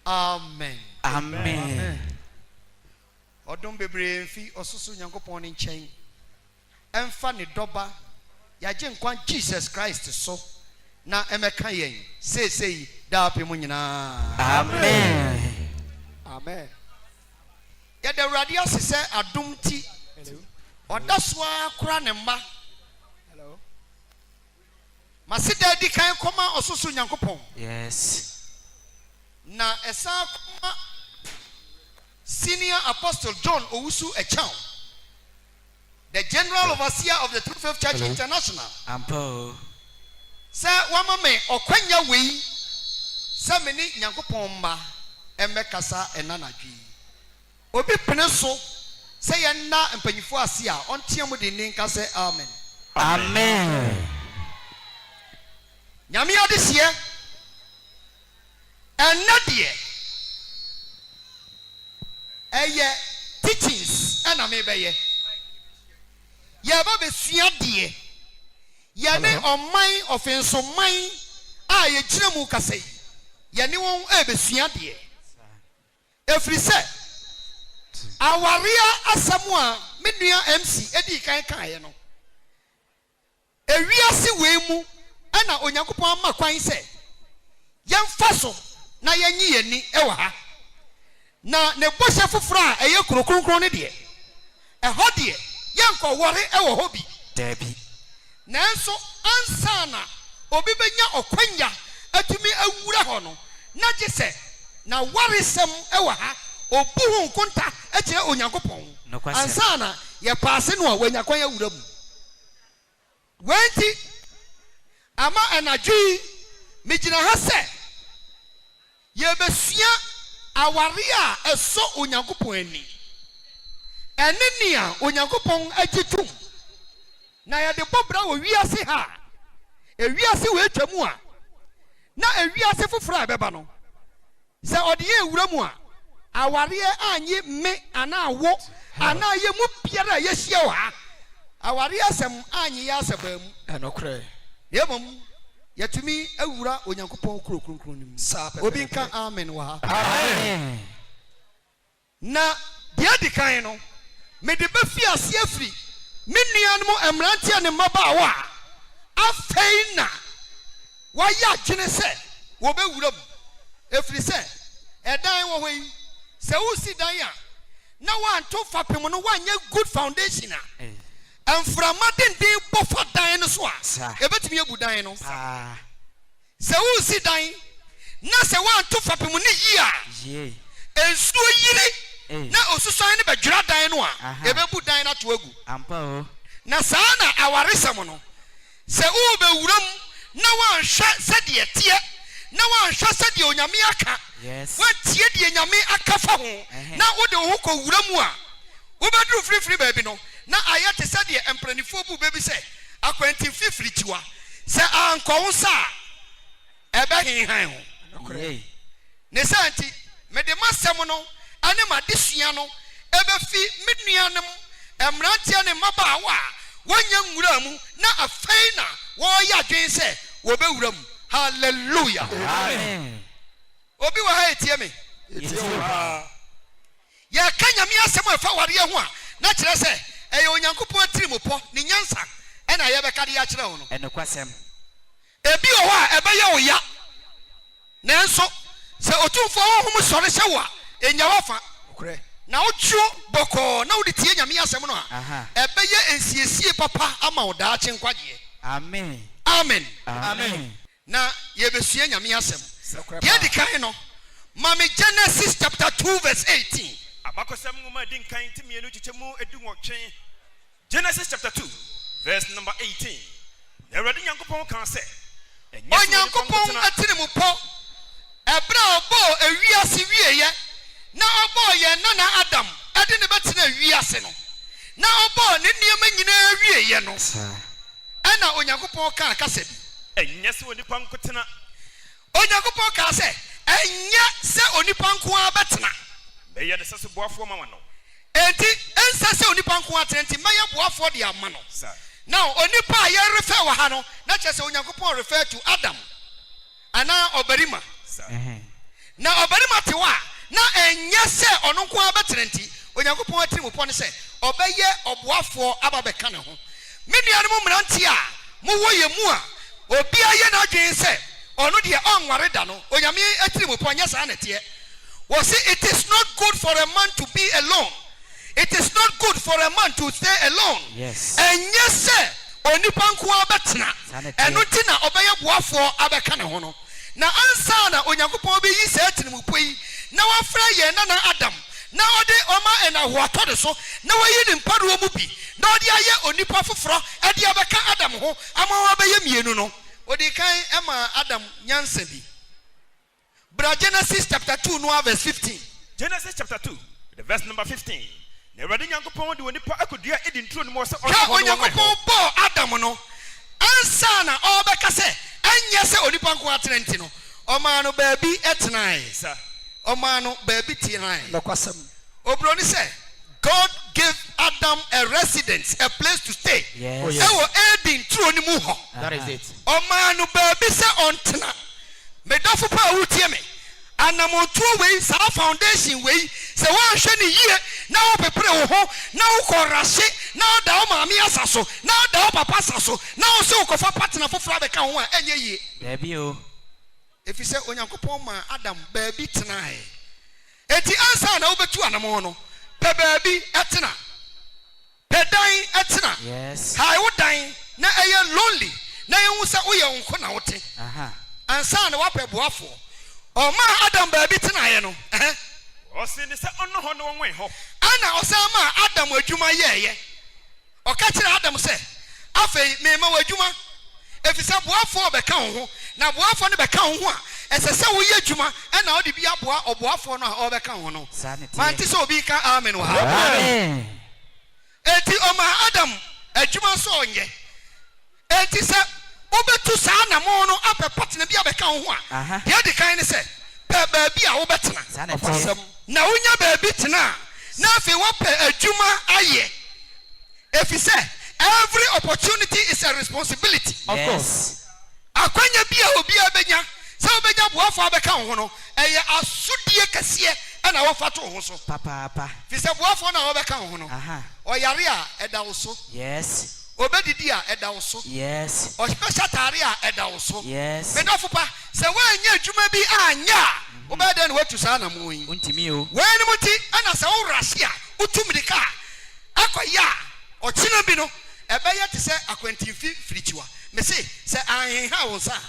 Amen. Amen. Odom bebre fi osusu Nyankopon ni nchen. Emfa ne doba ya je nkwan Jesus Christ so na emeka yen sei da pe mu nyina. Amen. Amen. Ya de radio asese adom ti. Hello. Odaswa kura ne mma. Hello. Masida di kan koma osusu Nyankopon. Yes. Na esa koma Senior Apostle John Owusu Echao, the General Overseer of the True Faith Church International. Ampo. Sir, wama me okwanya wei. Sir meni Nyankopon ma emekasa enanadwi. Obi peneso say yenda mpanyifo ase a ontiam de ninka say amen. Amen. Nyame adehye enadie teachings and I may be ye. Yaba be suadie. Yane on mine offense of mine. I a Jinamuka say. Yani won't ever suadie. If we say, our real Asamoah, Midnia MC, Eddie Kankayano. A real Siwemu, Anna Onyakupa Maquine say. Young Faso, na yanyi ni ewa. Na ne bosha fufra eye kronkron ne de ɛhɔ de yankɔ wore ɛwɔ hɔ bi Debbie nanso ansa na obi benya okwanya atumi awura hɔ no na gye sɛ na waresɛm ɛwɔ ha obuhu nkonta ɛkyerɛ Onyankopɔn ansa na yɛ paase no a wanyakwan awura mu wenti ama anadwi megyina ha sɛ yɛbɛsua awaria eso Onyankopon ani ene nia Onyankopon agitum na ya de bobra wo wiase ha wiase we twamu a na wiase foforo abeba no se ode ye ewura mu a awaria anyi me ana wo ana ye mu biara ye hia wo ha awaria asem anyi ya aseba mu enokre yebom yatumi awura Onyankopon kronkron nim obi nka amen wa Amen. Na dia di kan no me de be fi ase afri me nuanom emrantia ne mabaawa afei na wa ya dwene se wo be wura mu efri se edan wo hoi se wo si dan a na wa anto fapem no wa nya good foundation a Enframa den bofo dan no so a ebetumi abu dan no se wo si dan na se wa anto fapem ne yi a ensuo yiri na osusan ne bedwira dan no a ebebu dan na to agu ampa na saa na awaresem no se wo be wuram na wa nhwa se de tie na wa nhwa se de onyame aka wa tie de onyame aka fa ho na wo de wo ko wuram a wo bedru frifri baabi no na ayate se de empranifo bu bebi se akwanti fifri tiwa se anko wo sa ebe hinhan ho ne santi me de masem no ane ma desua no ebe fi menuanem emrantia ne mabaawa wanya nwura mu na afei na wo ya dwen se wo be wura mu hallelujah amen obi wa ha etie me etie wa ya kanyame asem afa ware ho a na kire se eye Onyankopon tirimpo ne nyansa ena ye be kade ya kire ho no enokwasem ebi o ha ebe ye oya nanso se otumfo ho sore hye wo a enyawafa okre na ochuo boko na odi tie nyame asem no a ebe ye ensiesie papa ama oda che nkwaje amen amen amen na ye besua nyame asem ye di kan no mame Genesis chapter 2 verse 18 abakosem ngoma di kan timienu chichemu edu nwotwe Genesis chapter 2 verse number 18 Eradi Nyankopon kan se Onyankopon atirimupo ebra obo ewiase wieye na obo ye nana Adam ade ne betena wiase no na obo ne niam nyina wieye no ana Onyankopon kan kasa bi enye se onipa nkotena Onyankopon kan se enye se onipa nko abetena beye ne sese boafo mama no enti ensa se onipa nko atenti maye boafo de ama no now onipa ye refer wa ha no na chese Onyankopon refer to Adam ana obarima na obarima te wa na enye se ono nko abetrenti onyankopon atiri mu pon se obeye oboafo ababeka ne ho me nuanu mu mranti a mo wo ye mu a obi aye na adwen se ono de onware da no onyame atiri mu pon nya sa na te wo say it is not good for a man to be alone. It is not good for a man to stay alone. Yes. And yes, sir. Onipa nko abetena. Eno ti na obeye boafo abeka ne ho no. Na ansa na onyankopon be yi se atinimu poi. Na wafra ye na Adam. Na ode oma ena hoato de so. Na wayi ni mparuo mu bi. Na ode aye onipa foforo e de abeka Adam ho. Ama wa beye mienu no. Odi kan ema Adam nyansa bi. Bra Genesis chapter 2 no verse 15. Genesis chapter 2, the verse number 15. Never Yankopon do any part I could do it in true more. Bo Adam no. Ansana obeka se anya se onipa nko atrenti no. Omano baby etnai. Sir. Omano baby tinai. Lokwasem. Obroni se God gave Adam a residence, a place to stay. Yes. Oh, yes. Ewo edin true ni mu ho. That is it. Omano baby se ontena. Me dofo pa wutie me. Anamotu we sa foundation we se wa hwe ni yie na wo pepere wo ho na wo korase na wo da wo maami asaso na wo da wo papa asaso na wo se wo kofa partner foforo be ka ho a enye yie baby o efi se onyankopon ma Adam baby tenae eti ansa na wo betu anamo no pe baby etena pe dan etena yes hai wo dan na eye lonely na ye hu se wo ye wonko na wo te ansa na wo pe boafo o ma Adam baby tenae no o se ni se ono ho no won ho ana o se ma Adam adwuma yeye o ka kire Adam se afei me ma wadwuma efisa boafo be ka ho na boafo ne be ka ho a ese se wo ye adwuma na o de bi aboa oboafo no a o be ka ho no man ti se obi ka amen wa amen eti o ma Adam adwuma so onye eti se obetu saa na mo no apɛ partner bi abɛka ho a ye de kan ne se pe baabi a wo betena na wonya baabi tena na afi wo pɛ adwuma aye efise every opportunity is a responsibility of course akwanya bi a obi abenya se obenya boafo abɛka ho no eye asudie kɛse na wo fato ho so papa fise boafo na wo bɛka ho no oyare a ɛda wo so yes obedidi a ɛda wo so yes o special tare a ɛda wo so yes me dofo pa se wanya adwuma bi anya obeda na watu saa na mo yi untimi o wani muti ana se wo rase a utumdika akoya o china bi no ebeye te se akwantimfi firichiwa me se anha wo nsa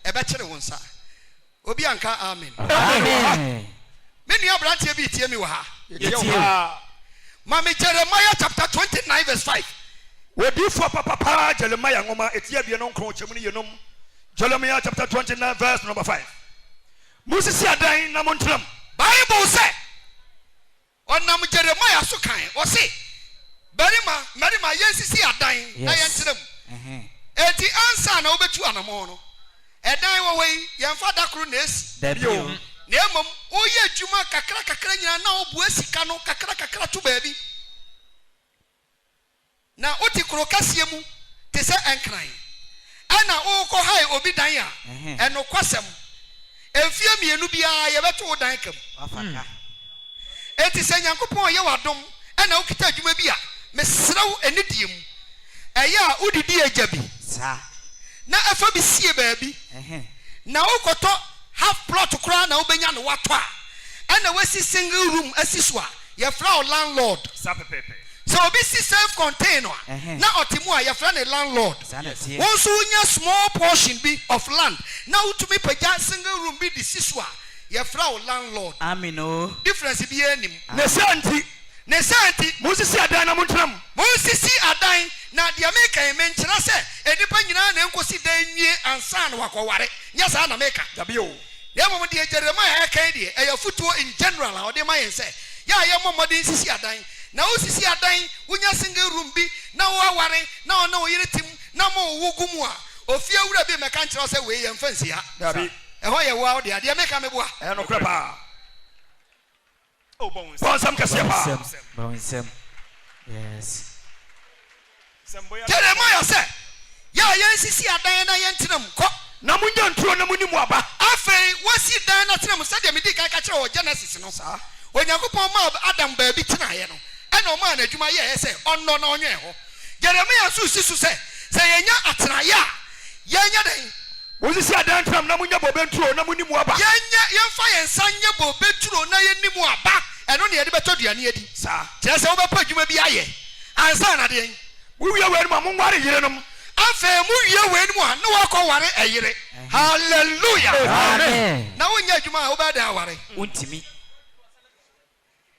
ebe kire wo nsa obi anka amen amen me nua brantie bi tie mi wa ha ma me Jeremiah chapter 29 verse 5 Wodi for papa Jeremiah ngoma etia bie no nkron chemu ne yenom Jeremiah chapter 29 verse number 5 Musisi adan na montram Bible say onam Jeremiah so kan o say marima yensisi adan na yentrem eti ansa na obetu anamo no edan wo wei yemfa dakro na esi bio na emom oye adwuma kakra nyina na obu asika no kakra to baabi na oti kro kasie mu te se enkran ana o ko hai obi dan a eno kwasem emfie mienu bia ye beto dan kam afaka eti se nyankopon ye wadom ana okita adwuma bi a mesrew enidie mu eye a udidi ajabi sa na afa bi sie baabi na okoto half plot kra na obenya no wato a ana wasi single room asiso a ye fra landlord sa pepepe so obi si self contained na otimu a ye fra ne landlord won so nya small portion bi of land na utumi pagya single room bi disiso a ye fra landlord amino difference bi enim ne santi musisi adan na montram musisi adan na de America menkyera se enipa nyina na enkosi dan nwie ansa na wakoware nya sa na meka dabio ye mom de Jeremiah kan de eya futuo in general a ode ma yen se ya ye momodin sisi adan na usisi adan wunya single room bi na wo aware na ona wo yiretim na mo wogumu a ofie wura bi meka nkyera se we ye mfansi ha dabi eho ye wo de ade meka meboa e no krapa oh bonsam kasia pa bonsam yes Jeremiah said ya yen sisi adan na yen tinam ko na munya nturo na muni mu aba afei wasi dan na tena mu sɛ de medi kan ka kyerɛ Genesis no saa onyankopɔn ma Adam baabi tena yɛ no ɛna ɔma na adwuma yɛ sɛ ɔnnɔ na ɔnwɛn hɔ Jeremia so si so sɛ yɛnya atenaeɛ a yɛnya den wosisi adan tram na munya bobe nturo na muni mu aba yɛmfa yɛnsa nyɛ bobe nturo na yɛni mu aba ɛno ne yɛde bɛtɔ duane adi saa kyerɛ sɛ wobɛpɛ adwuma bi ayɛ ansa na den wiwie wɛn ma monware yerenom afei mu wie wɛn mu a na wakɔ ware ɛyere hallelujah Amen. na wonya adwuma a wobɛda aware Untimi.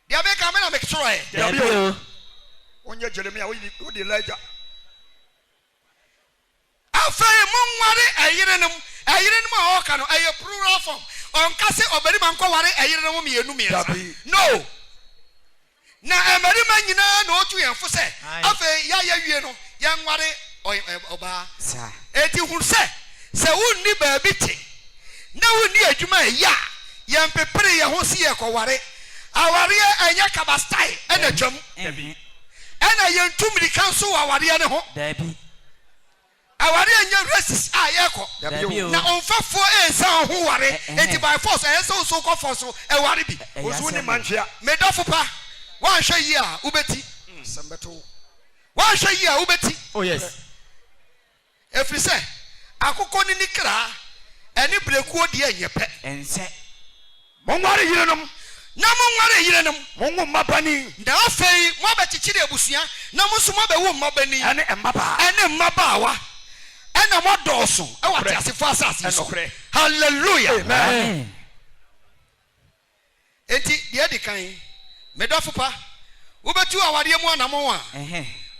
deɛ meka me na mekyorɔ Debio. onye Jeremia wo di Elijah afei monware ɛyerenom a ɔka no ɛyɛ plural form ɔnka sɛ ɔbarima nkɔ ware ɛyerenom mmienu mmiɛnsa no na mmarima nyinaa na ɔtu yɛn fo sɛ afei yɛayɛ wie no yɛnware ɔbaa eti hu sɛ wonni baabi te na wonni adwuma ɛyɛ a yɛmpepere yɛn ho si yɛkɔware awareɛ ɛnyɛ kabastai ɛna twam ɛna yɛntu mmirika nso wɔ awareɛ ne ho awareɛ nyɛ races a yɛkɔ na ɔmfafoɔ ɛnsa ho ware eti by force ɛyɛ sɛ woso kɔfɔ so ɛware bi wosu ni manhwea medɔfo pa wanhwɛ yi a wobɛti wanhwɛ yi a wobɛti Oh yes. ɛfiri sɛ akokɔ ne ni kra ɛne brekuo deɛ nyɛ pɛ Ense. monware yerenom na monware yerenom monwo mabani na afei moabɛkyekyere abusua na mo nso moabɛwo mmabani ane mmaba ɛne mmabaawa ɛna moadɔɔso ɛwɔ ateasefo asase so hallelujah Amen. enti deɛ di kan medɔfo pa wobɛtu awareɛ mu anamɔ a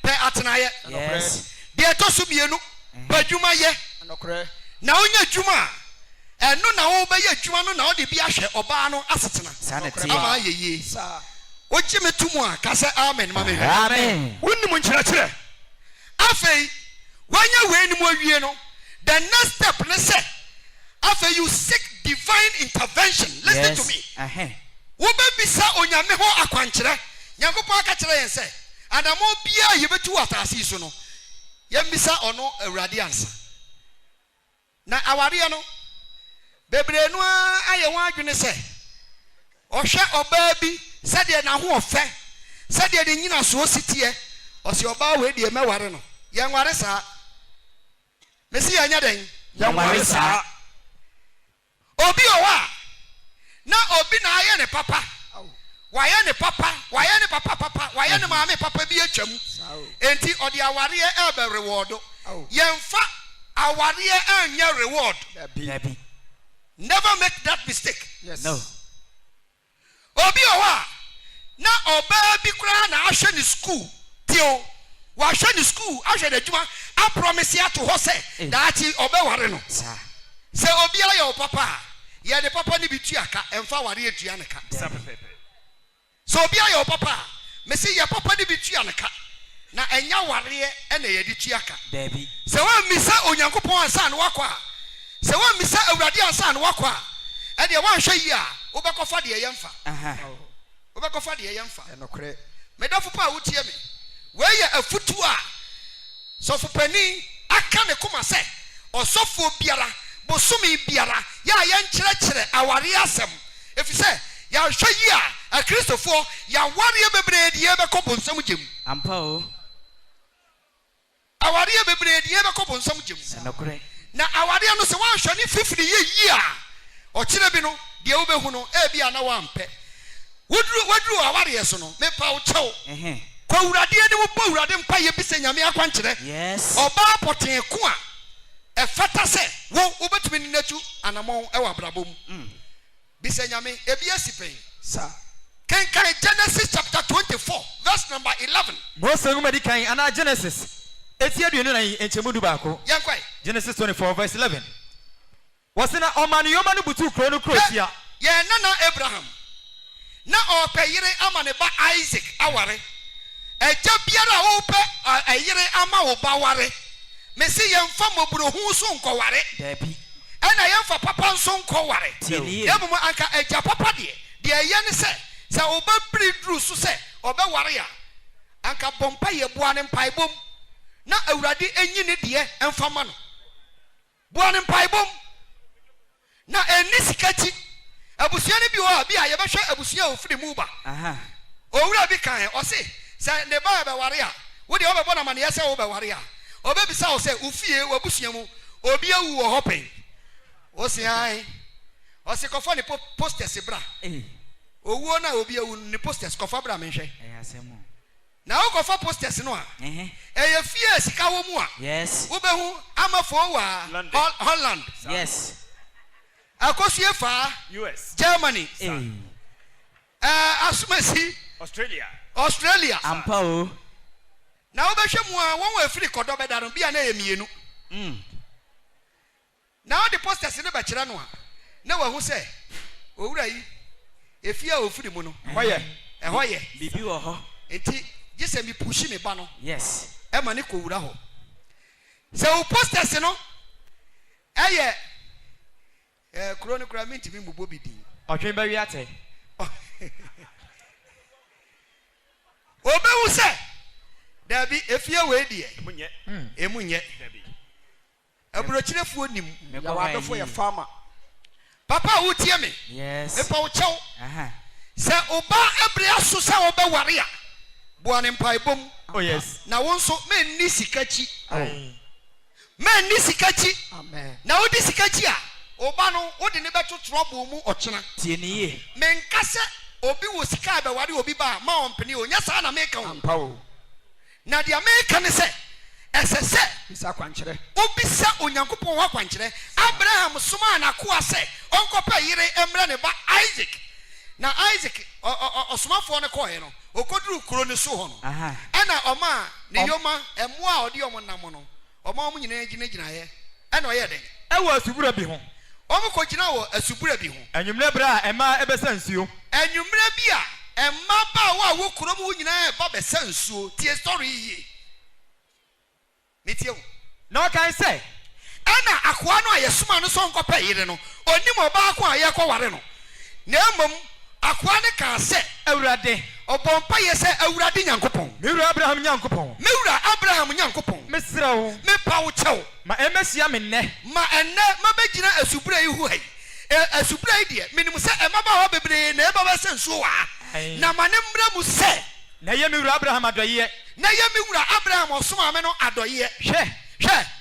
pɛ atenaeɛ Yes. deɛ ɛtɔ so mmienu pɛ adwuma yɛ na wonya adwuma a ɛno na wobɛyɛ adwuma no na wode bi ahwɛ ɔbaa no asetena ama ayɛ yie wogye me to mu a ka sɛ amen ma mehwɛ Amen. wonni mu nkyerɛkyerɛ afei wanya wei no mu awie no the next step ne sɛ afei you seek divine intervention listen to me wobɛbisa onyame ho akwankyerɛ nyankopɔn aka kyerɛ yɛn sɛ adamo biara yɛbɛtu wɔ asase yi so no yɛmmisa ɔno awurade ansa na awareɛ no bebree no a ayɛ wɔn adwene sɛ ɔhwɛ ɔbaa bi sɛdeɛ n'ahoɔfɛ sɛdeɛ ne nyina soɔ si teɛ ɔsi ɔbaa wei deɛ mɛware no yɛnware saa mesi yɛnyɛ dɛn Yɛnware saa. obi wɔ hɔ a na obi na ayɛ ne papa wayɛ ne papa wayɛ ne maame papa bi atwam enti ɔde awareɛ ɛbɛ reward yɛmfa awareɛ ɛnyɛ reward never make that mistake No. obi wɔ hɔ a na ɔbaa bi koraa na ahwɛ ne school tio wahwɛ ne school ahwɛ n'adwuma apromise ato hɔ sɛ daakye ɔbɛware no sɛ obiara yɛ wo papa a yɛde papa no bi tua ka ɛmfa ware atua ne ka sɛ obiara yɛ wo papa a mesi yɛ papa no bi tua ne ka na ɛnya wareɛ ɛna yɛde tua ka sɛ woammisa onyankopɔn ansa ne wakɔ a sɛ woammisa awurade ansa ne wakɔ a ɛdeɛ woanhwɛ yi a wobɛkɔfa deɛ yɛmfa medɔfo pa a wotie me wɔyɛ afutu a sɔfopanin aka ne koma sɛ ɔsɔfoɔ biara bosome biara yɛ a yɛnkyerɛkyerɛ awareɛ asɛm ɛfiri sɛ yɛahwɛ yi a akristofoɔ yɛawareɛ bebree deɛ yɛbɛkɔ bonsam gyem awareɛ bebree deɛ yɛbɛkɔ bonsam gyem na awareɛ no sɛ woanhwɛ ne fifiri yɛ yi a ɔkyerɛ bi no deɛ wobɛhu no ebi a na wampɛ waduru awareɛ so no mepa wo kyɛw kɔ awuradeɛ ne wobɔ awurade mpa yɛ bi sɛ nyame akwankyerɛ ɔbaa pɔtee ko a ɛfata sɛ wobɛtumi ne n'atu anammɔn ɛwɔ abrabɔ mu bisɛ nyame ebi asi pɛn kenkan Genesis chapter 24 verse number 11 Mose ngumadi kan ana Genesis eti aduonu na enchemu du baako yankwae Genesis 24 verse 11 Wasina omanu yoma no butu kro no krotia yɛ nana Abraham na ɔpɛ yere ama ne ba Isaac aware ɛgya biara a wɔpɛ ɛyere ama wo ba ware mesi yɛmfa mɔburohu so nkɔware ɛna yɛmfa papa nso nkɔware yɛmom anka ɛgya papa deɛ ɛyɛ ne sɛ ɔbɛbiri duru so sɛ ɔbɛware a anka bɔmpa yɛ boa ne mpaebom na awurade enyi ne deɛ ɛmfa ma no buane mpaibom na eni sikachi abusua ne bi wo abi a ye behwe abusua ofiri mu ba owura bi kan o se se ne ba be ware a wo de obebo na mane ye se wo be ware a obebisa wo se ufie wabusua mu obi awu wo hopen o se ai o se kofo ne posters bra owuo na obi awu ne posters kofo bra menhwe na wo kofo posters no a eye fie sika wo mu a yes wo be hu amafo wa Holland yes akosue fa US Germany asumasi Australia ampa o na wo be hwe mu a won wa afiri kodo be daron bia na emienu na wo de posters ne be kire no a na wa hu se owura yi efia ofiri mu no hoye bibi wo ho enti gise mi pushi me ba no yes e ma ne ko wura ho se wo posters no eye kroni kura minti mi mbubo bidi otwen ba wi ate obewu se dabi efia we die emunye abrochirefu onim ya wadofo ya farmer papa wo tie me yes e pa wo chew se oba ebre aso se wo be ware a buane mpaibom oh yes na wo nso me ni sikachi me ni sikachi amen na wo di sikachi a oba no wo de ne beto trouble mu ochena tie ne ye me nkase obi wo sika be ware obi ba ma ompeni onya sa na me ka wo na dia me ka ne se esese bisa kwankyere obisa onyankopon wa kwankyere Abraham soma na ko ase onkopa yire emre ne ba Isaac na Isaac osomafo ne ko he no okoduru kuro ne so ho no ana oma ne yoma emo a odi omo nam no oma omo nyina gina ye ana oye den ewo asubura bi ho omo ko gina wo asubura bi ho anwumre bra ema ebesa nsuo anwumre bi a emma ba wo kuro mu nyina ba besa nsuo tie story yi Nitiewu. Na kan say ana akwa no ayesuma no so nkopa yire no onim oba akwa aye ko ware no na emom akwa ne ka se awurade obompa ye se awurade nyankopon mewura Abraham nyankopon mesrawo me pawo chew ma emesia me nne ma enne ma begina asubura yi hu hai asubura yi de minim se emaba ho bebre na eba ba senso wa na mane mra mu se na ye mewura Abraham adoye na ye mewura Abraham osoma me no adoye hwe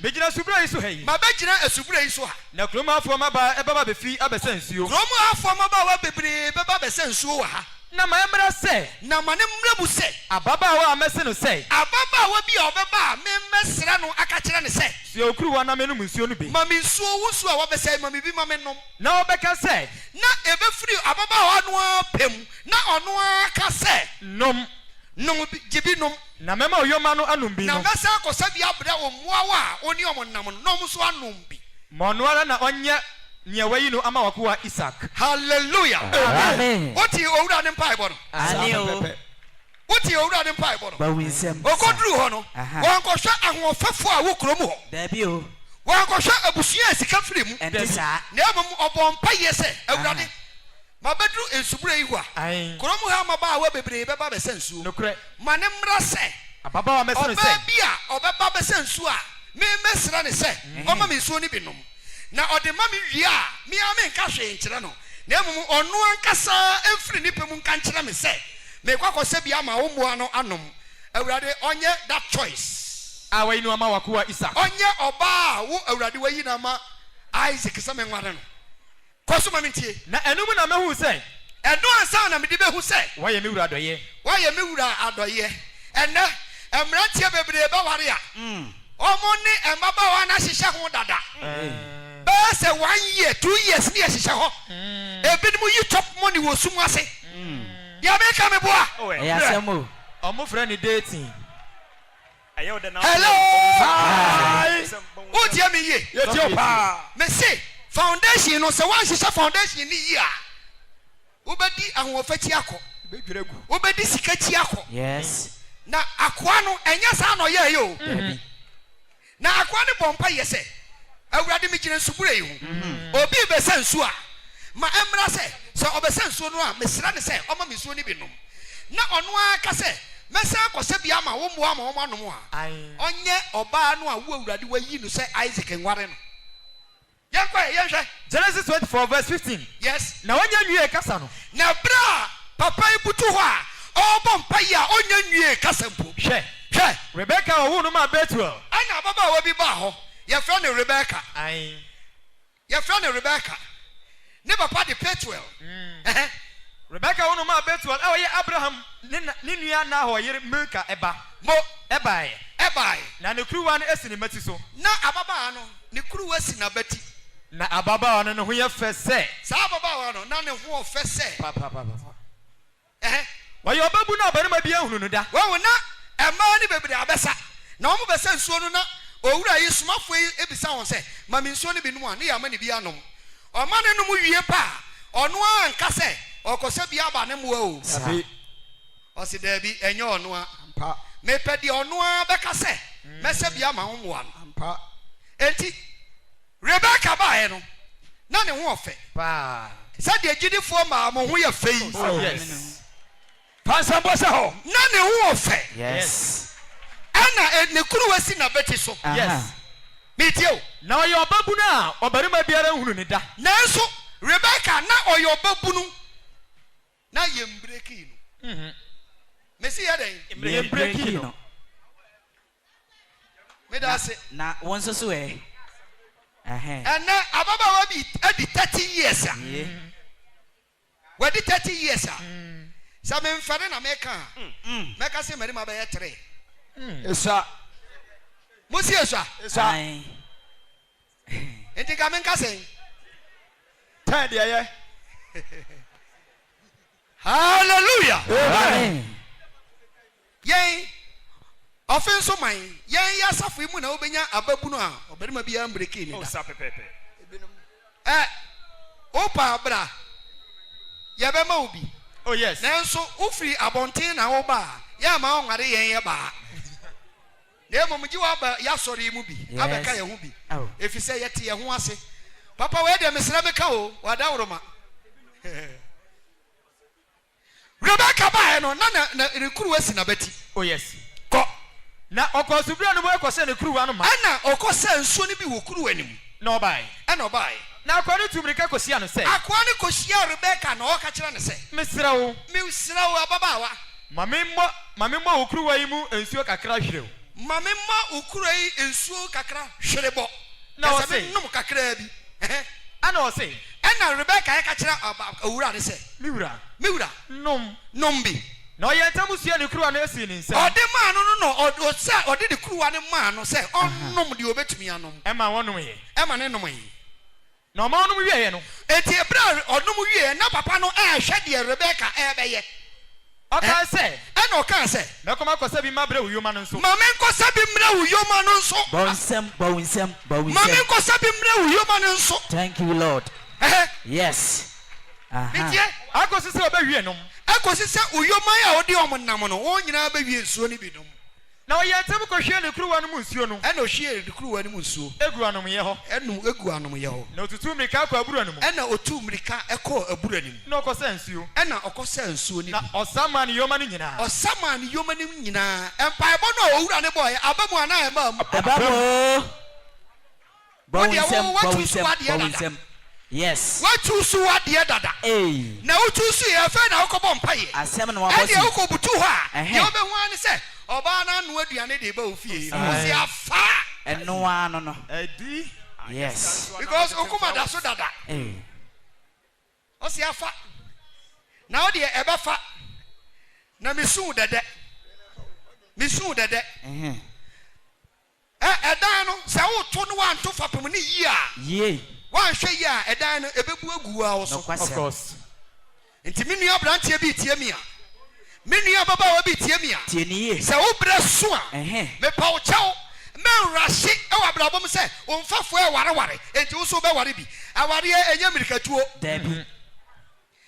begina asubura yi so hai ma begina asubura yi so ha na kroma afo maba ebaba befi abesa nsuo kroma afo maba wa bebre beba besa nsuo wa ha na ma emra se na mane mra mu se ababa wa amese no se ababa wa bi obeba me mesra no aka kire ne se se okuru wa na menum nsuo no bi ma me nsuo wusu a wa besa ma me bi ma me nom na obeka se na ebe free ababa wa no apem na ono aka se nom jibi nom na mema oyoma no anum bi no na mesa akosa bi abra omuwa wa oni omnam nom so anum bi monoara na onye nia wayi no ama wakuwa Isaac hallelujah amen oti owura ne mpai bo no anio oti owura ne mpai bo no ba winsem okoduru ho no won ko hwa ahofafo a wo krom ho dabi o won ko hwa abusia sika firi mu entisa na emom obompa yese awurade mabedru ensubure yi ho a krom ha maba wa bebre beba be sensu nokre mane mra se ababa wa mese no se obabia obeba be sensu a me mesra ne se oma me nsuo ni binom na ode ma me wi a me a me nka hwe nkire no na emom ono ankasa emfiri nipa mu nka nkire me se me kwakose bia ma wo moa no anom awurade onye that choice a wayi no ama wakuwa Isaac onye oba wo awurade wayi na ma Isaac se me nware no koso ma mentie na enum na mehu se eno ansa na me de behu se waye me wura adoye enne emrantie bebre ba ware a omo ni embaba wa na hihye ho dada se 1 year 2 years ni hihye ho ebinim yi top money wo sum ase ya be ka me boa yasemo omo frɛ ni dating hello o dia me ye me say foundation no se wan hihye foundation ni yi a obedi ahofachi akọ obedi sikachi akọ yes na akwa no enya sa no ye yo na akwa ne bompa yese awurade mi gire nsubure yi ho obi be sensu a ma emra se obesa nsuo no a mesra ne se oma mesuo ni binom na ono aka se mesa akose bia ma wo mo anom a onye oba no a wo awurade wayi no se Isaac nware no Genesis 24 verse 15. Yes. Na wanya nwie kasa no. Na bra papa ibutu ho a obompa ya onya nwie kasa mpo. Hwe. Rebecca owu no ma Bethuel. Ana baba wo bi ba ho. Ye fra ne Rebecca. Ai. Ye fra ne Rebecca. Ne papa de Bethuel. Rebecca owu no ma Bethuel. E oye Abraham ne nua na ho yere Milka eba. Mo ebae. Na ne kuruwa no esi ne mati so. Na ababa no ne kuruwa si na bati. Na ababa no ho ye fe se. Sa ababa no na ne ho fe se. Papa. Wa yo babu na obarima bia hunu no da. Wo na ema ni bebre abesa. Na omo besa nsuo no na owura yi somafo yi ebisa won se mami nsuo no bi no a ne ya ma ne bi anom. O ma ne no mu wie pa. Ono anka se okosa bi aba ne mo o. Sabi. O si da bi enye ono a. Ampa. Me pedi ono a beka se. Mese bi ama ho mo an. Ampa. Enti Rebecca ba he no. Na ne ho ofe. Pa. Sa de agidifo ma mo ho ye fei. Oh yes. Pansambo se ho. Na ne ho ofe. Yes. Ana ne kuru wasi na beti so. Yes. Metio. Na oyo babu na obarima biara hunu ne da. Nanso Rebecca na oyo babu no. Na ye mbreki no. Mesi ya den. Ye mbreki no. Me da se. Na wonso so e. And now ababa wa bi edi 30 years. We di 30 years. Sa me mfare na meka. Meka se mari ma ba ye 3. Esa. Musi esa. Esa. Enti ka men ka sen. 10 dia ye. Hallelujah. Amen. Yen offenso man yen ya safo mu na obenya ababu no a obarima bia mbreki ni da. O sa pepepe. Opa bra. Ya be ma obi. Oh yes. Nanso ufiri abonten na wo ba ya ma onware yen ye ba. Na emom gi wa ba ya sori mu bi abeka ye hu bi. Efise ye te ye hu ase. Papa we de mesra meka o wada woroma. Rebecca ba no na rekuru wasi na beti. Oh yes. Ko na okosubra no boy kwose ne kuruwa no ma. Ana okosa nsuo ni bi wo kuruwa anim. Na obai. Ana obai. Na akwani tumrika kosia no se. Akwani kosia Rebecca na oka kira ne se. Mesra wo ababawa. Mame mo okuruwa yi mu ensuo kakra hwerew. Mame ma okuruwa yi ensuo kakra hwerebo. Na o se num kakra bi. Ana o se. Ana Rebecca ka kira owura ne se. Miwura. Nom bi. Na oye ntamusia ne kuruwa no esi ne nsa. Ode ma no ode de kuruwa ne ma no se onnom de obetumi anom. Ema wonom ye. Ema ne nom yi. Na ma onom wie ye no. Eti ebra onom wie na papa no hwe de Rebecca beye. Oka se. Ana oka se. Na koma kosa bi mabre uyoma no nso. Mame nkosa bi mra uyoma no nso. Bonsem. Mame nkosa bi mra uyoma no nso. Thank you, Lord. Yes. Bitie akosi se obewie nom. Akosi se uyoma ya odi omnam no wo nyina bewie nsuo ni bi nom. Na oye ntem ko hwe ne kuruwa no mu nsuo no. Ana ohwie ne kuruwa no mu nsuo. Egu anom ye ho. Egu anom ye ho. Na otutu mrika akọ aburu anom. Ana otu mrika ekọ aburu anim. Na okosa nsuo. Ana okosa nsuo ni. Na osama ni yoma ni nyina. Osama ni yoma ni nyina. Empaibo no owura ne boy abamu ana emam. Abamu. Bonsem. Yes. What choose what the dada. Hey. Na uchusu ye fe na ukobom paye. Asem na wabosi. Ade ukobutu ha. Ye obe hu ani se oba na anu aduane de ba ofie. Osi afa. Eno ano no. Edi. Yes. Because okuma da so dada. Eh. Osi afa. Na ode ebe fa. Na misu dede. Edan no se wo to no wan to fapem ni yi a. Ye. Wan hwe yi a edan no ebebu agu a wo so. Of course. Enti me nua brantie bi tie mi a. Me nua baba wa bi tie mi a. Tie ni ye. Se wo bre so a. Me pa wo chaw. Me nrashi e wa brabom se wo mfafo e ware. Enti wo so be ware bi. Aware enye mirikatuo. Debi.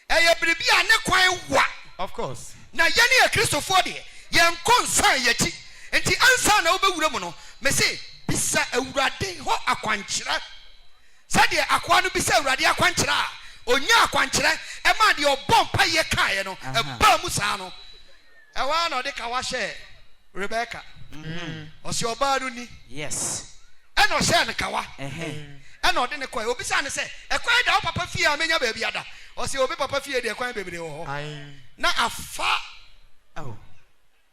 Eye bribi a ne kwan wa. Of course. Na yene e Kristofo de ye nkonsan yachi. Enti ansa na wo bewura mu no. Me se bisa awurade ho akwankyera. Sade akwa no bisa awurade akwankyera a onya akwankyera e ma de obompa ye kae no e ba mu saa no e wa na de ka wa hye Rebecca o se oba no ni yes e no hye ne ka wa and or didn't quite obisane say, a quiet out papa fear, I mean, your baby ada, or see, obi papa fear, the quiet baby. Now a far, oh,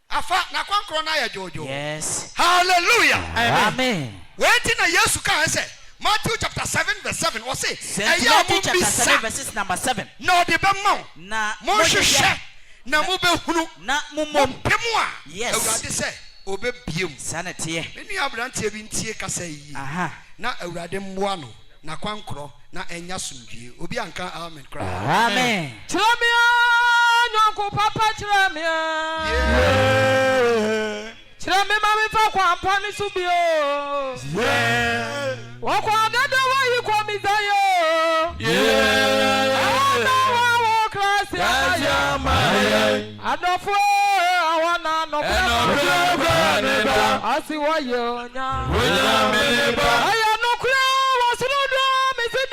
a far, now one cronaya Jojo. Yes. Hallelujah. Amen. Waiting a year to come say, Matthew chapter 7, verse 7, or say, Matthew chapter 7, verses number 7. No, the Bamon, na Moshe, na Mube, na Mumum, Pemwa. yes, I say, Obe Bium, sanity. many abranti been tea Casay, aha, na Euradem Wano, na Quancro, na Enyasumji, Obianca, amen, cry. Amen. Chramia, Nonko Papa Chramia. Chramia, Mammy Fakwa, Pani Subio. Walk on the way you call me Zayo. I don't know. I wanna know. I see why you're now. I am no crow. I should not miss it.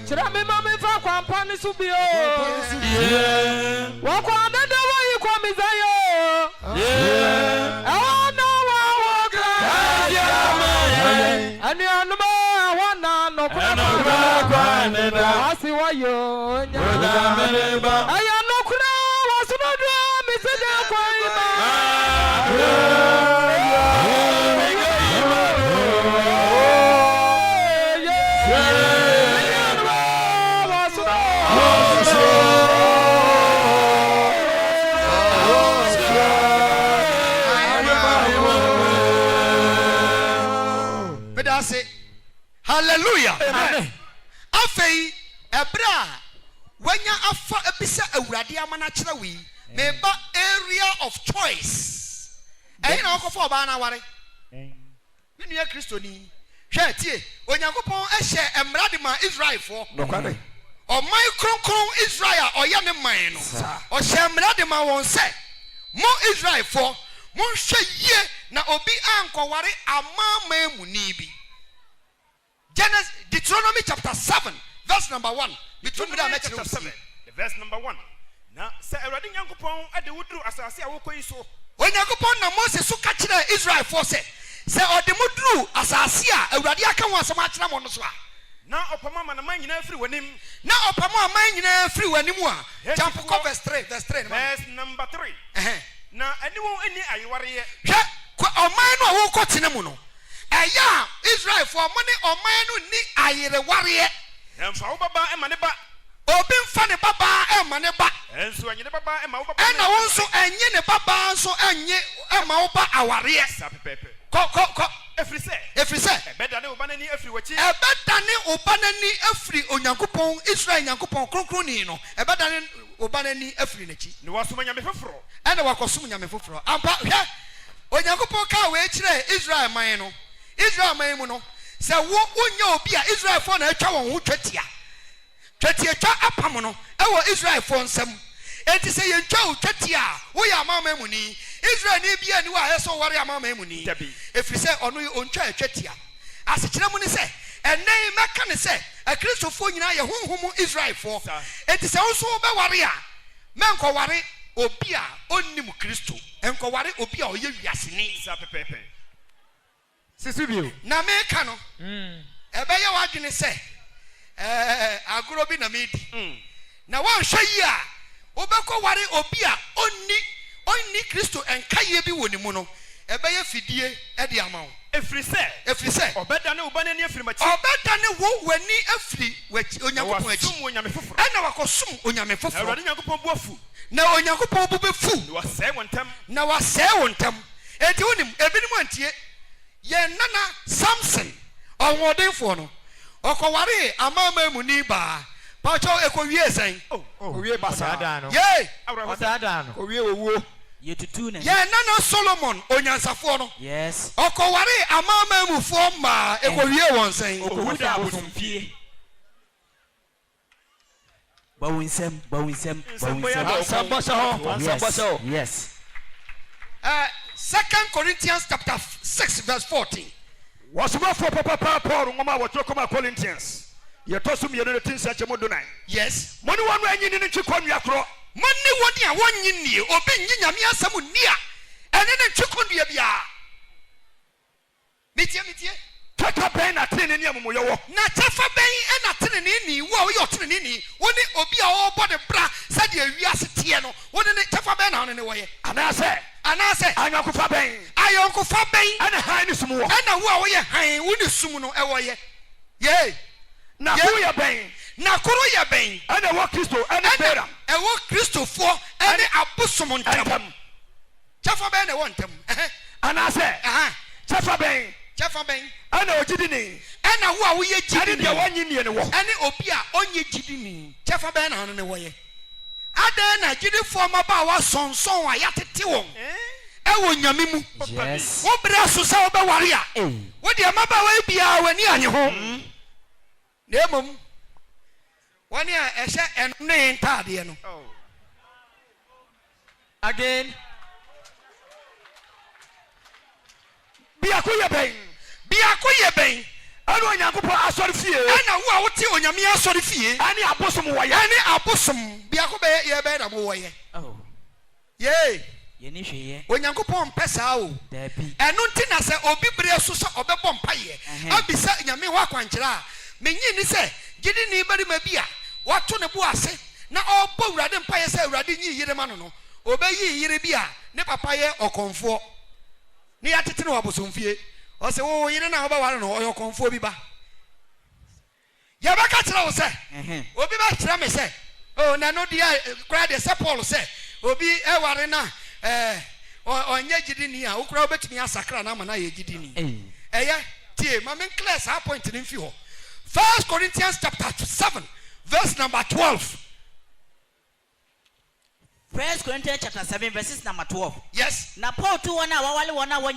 Chirami mami fa kwa mpani subio. Wako adada wa yi kwa mizayo. Awana wa waka. Ani anuma wana no kwa. Asi wa yo. Aya no kuna wasunodo misede kwa ima. Hallelujah. Amen. Afei ebra wanya afa ebisa awurade amana kire wi meba area of choice. Eyi na okofo oba na ware. Minu ya Kristoni. Hwe tie Onyankopon ehye emrade ma Israel fo. Nokware. Oman kronkron Israel oya ne man no. O hye emrade ma won se mo Israel fo mo hwe ye na obi ankoware amama mu ni bi. Genesis, Deuteronomy chapter 7, verse number 1. Deuteronomy chapter 7, verse number 1. Now, say, Eradin Yankupon at the Woodru as I say, I will call you so. When Yankupon na Moses so catch Israel force, say, or the Mudru as I see, Eradia can want so much Namonoswa. Now, Opama and a man in every one him. Now, Opama, man in every one him. Jump verse 3, verse 3. Verse number 3. Now, anyone any I worry. O man who caught in a mono. Eya Israel for money or man ni ayere warrior. And for Baba and Maneba. Open funny Baba and Maneba. And so any Baba and Mauba. And I also and yen Baba so and ye and Mauba our yes. If we say, better than Obanani every watch. A better than Obanani every Onyankupon Israel Yankupon Cronino. A better than Obanani every nachi. No was so many fufro. And I was consuming fufro. Ampa Onyankupon ka we Israel mine. Israel maimuno say wo onye obi a Israel for na atwa won ho twatia twa apamono e wo Israel for nsam enti say ye twa twatia wo ya amama mu ni Israel ni bia ni wa yeso wore amama mu ni efri say ono ontwa twatia asekire mu ni say enai meka ne say a Christopher nyina ye honhom Israel for enti say wo so be wore a menko wore obi a onnim Kristo enko wore obi a oye wiase ni sa pepepe Sisibio. Na me kano. Ebe ye wadwene se. Agoro bi na medi. Na wan hwe yi a obekọ ware obi a onni Kristo enkaye bi woni mu no. Ebe ye fidie e de ama wo. Efri se. Obeda ne oba ne afri machi. Obeda ne wo wani afri wachi Onyankopon achi. Wasum onyame foforo. Na wakosum onyame foforo. Awurade Nyankopon bu afu. Na Onyankopon bu befu. Na wasɛ wontam. Enti wonim ebinim antie. Ye nana Samson onwodefo no okoware amama mu ni ba pacho ekowie sen owie basada no ye basada no owie owuo ye tutu ne ye nana Solomon onyansafo no yes okoware amama mu fo ma ekowie won sen okowuda abosomfie Bowinsem. Yes. 2 Corinthians chapter 6 verse 14. Was about for Papa Paul, Mama, what you come Corinthians. You told me you're things such a modern. Yes. Money one way in the chicken yakro. Money one year, one year, obeying Yamia Samu near, and then a chicken be a bia. Metia. Tata Ben at 10 in Yamuyo. Natafa Bay and at 10 in any, well, you're 10 in any, one obia all body bra, said your Yasitiano, one in the Tafa Ben on in a way. And I say, I'm Uncle Fabain, I Uncle Fabain, and a highness more, and a warrior, I wouldn't sumo away. Yea. Na kuya bang and a walk Christo and a better a walk Christo for and a busumon tam Jaffa Ben want them and I say Jaffa bang and a jidini and a wa we jidini 1 year and opia on ye jidini Jaffa Ben on the way Adena jidi for my power son I yat it to Yamimu. Yes. What brass was our warrior? What your mother will be when you're on your home? Nemum. 1 year, a shot and name Tardiano. Again. Be a queer bang. I don't know I saw the fear. I know what you on your mere saw the fear. Any abosom. Be a cobe, ye better boy. Oh. Yea. Yenishe. When you go on Pesao. There be. And Nuntina said, Obibria Susa or Bompaye. I'll be set in your Miwaquanchera. Meaning, say, Giddy anybody may be a what to the boy say. Now all Bo Radin Paya say, Radini Yedamano. Obey ye Yerebia, Nepapaye or Comfort. Near Titino Abosumfie. Or say, oh, you don't know about or your comfort biba. Yabaka say, Obi Trame say, oh, no, dear, cried a Paul say, Obi Ewarena, or Yedini, who crowd me ACCRA Namana Yedini. Eh, dear, my main class are pointing in few. 1 Corinthians chapter 7, verse number 12. 1 Corinthians chapter 7, verses number 12. Yes. Na Paul 2 1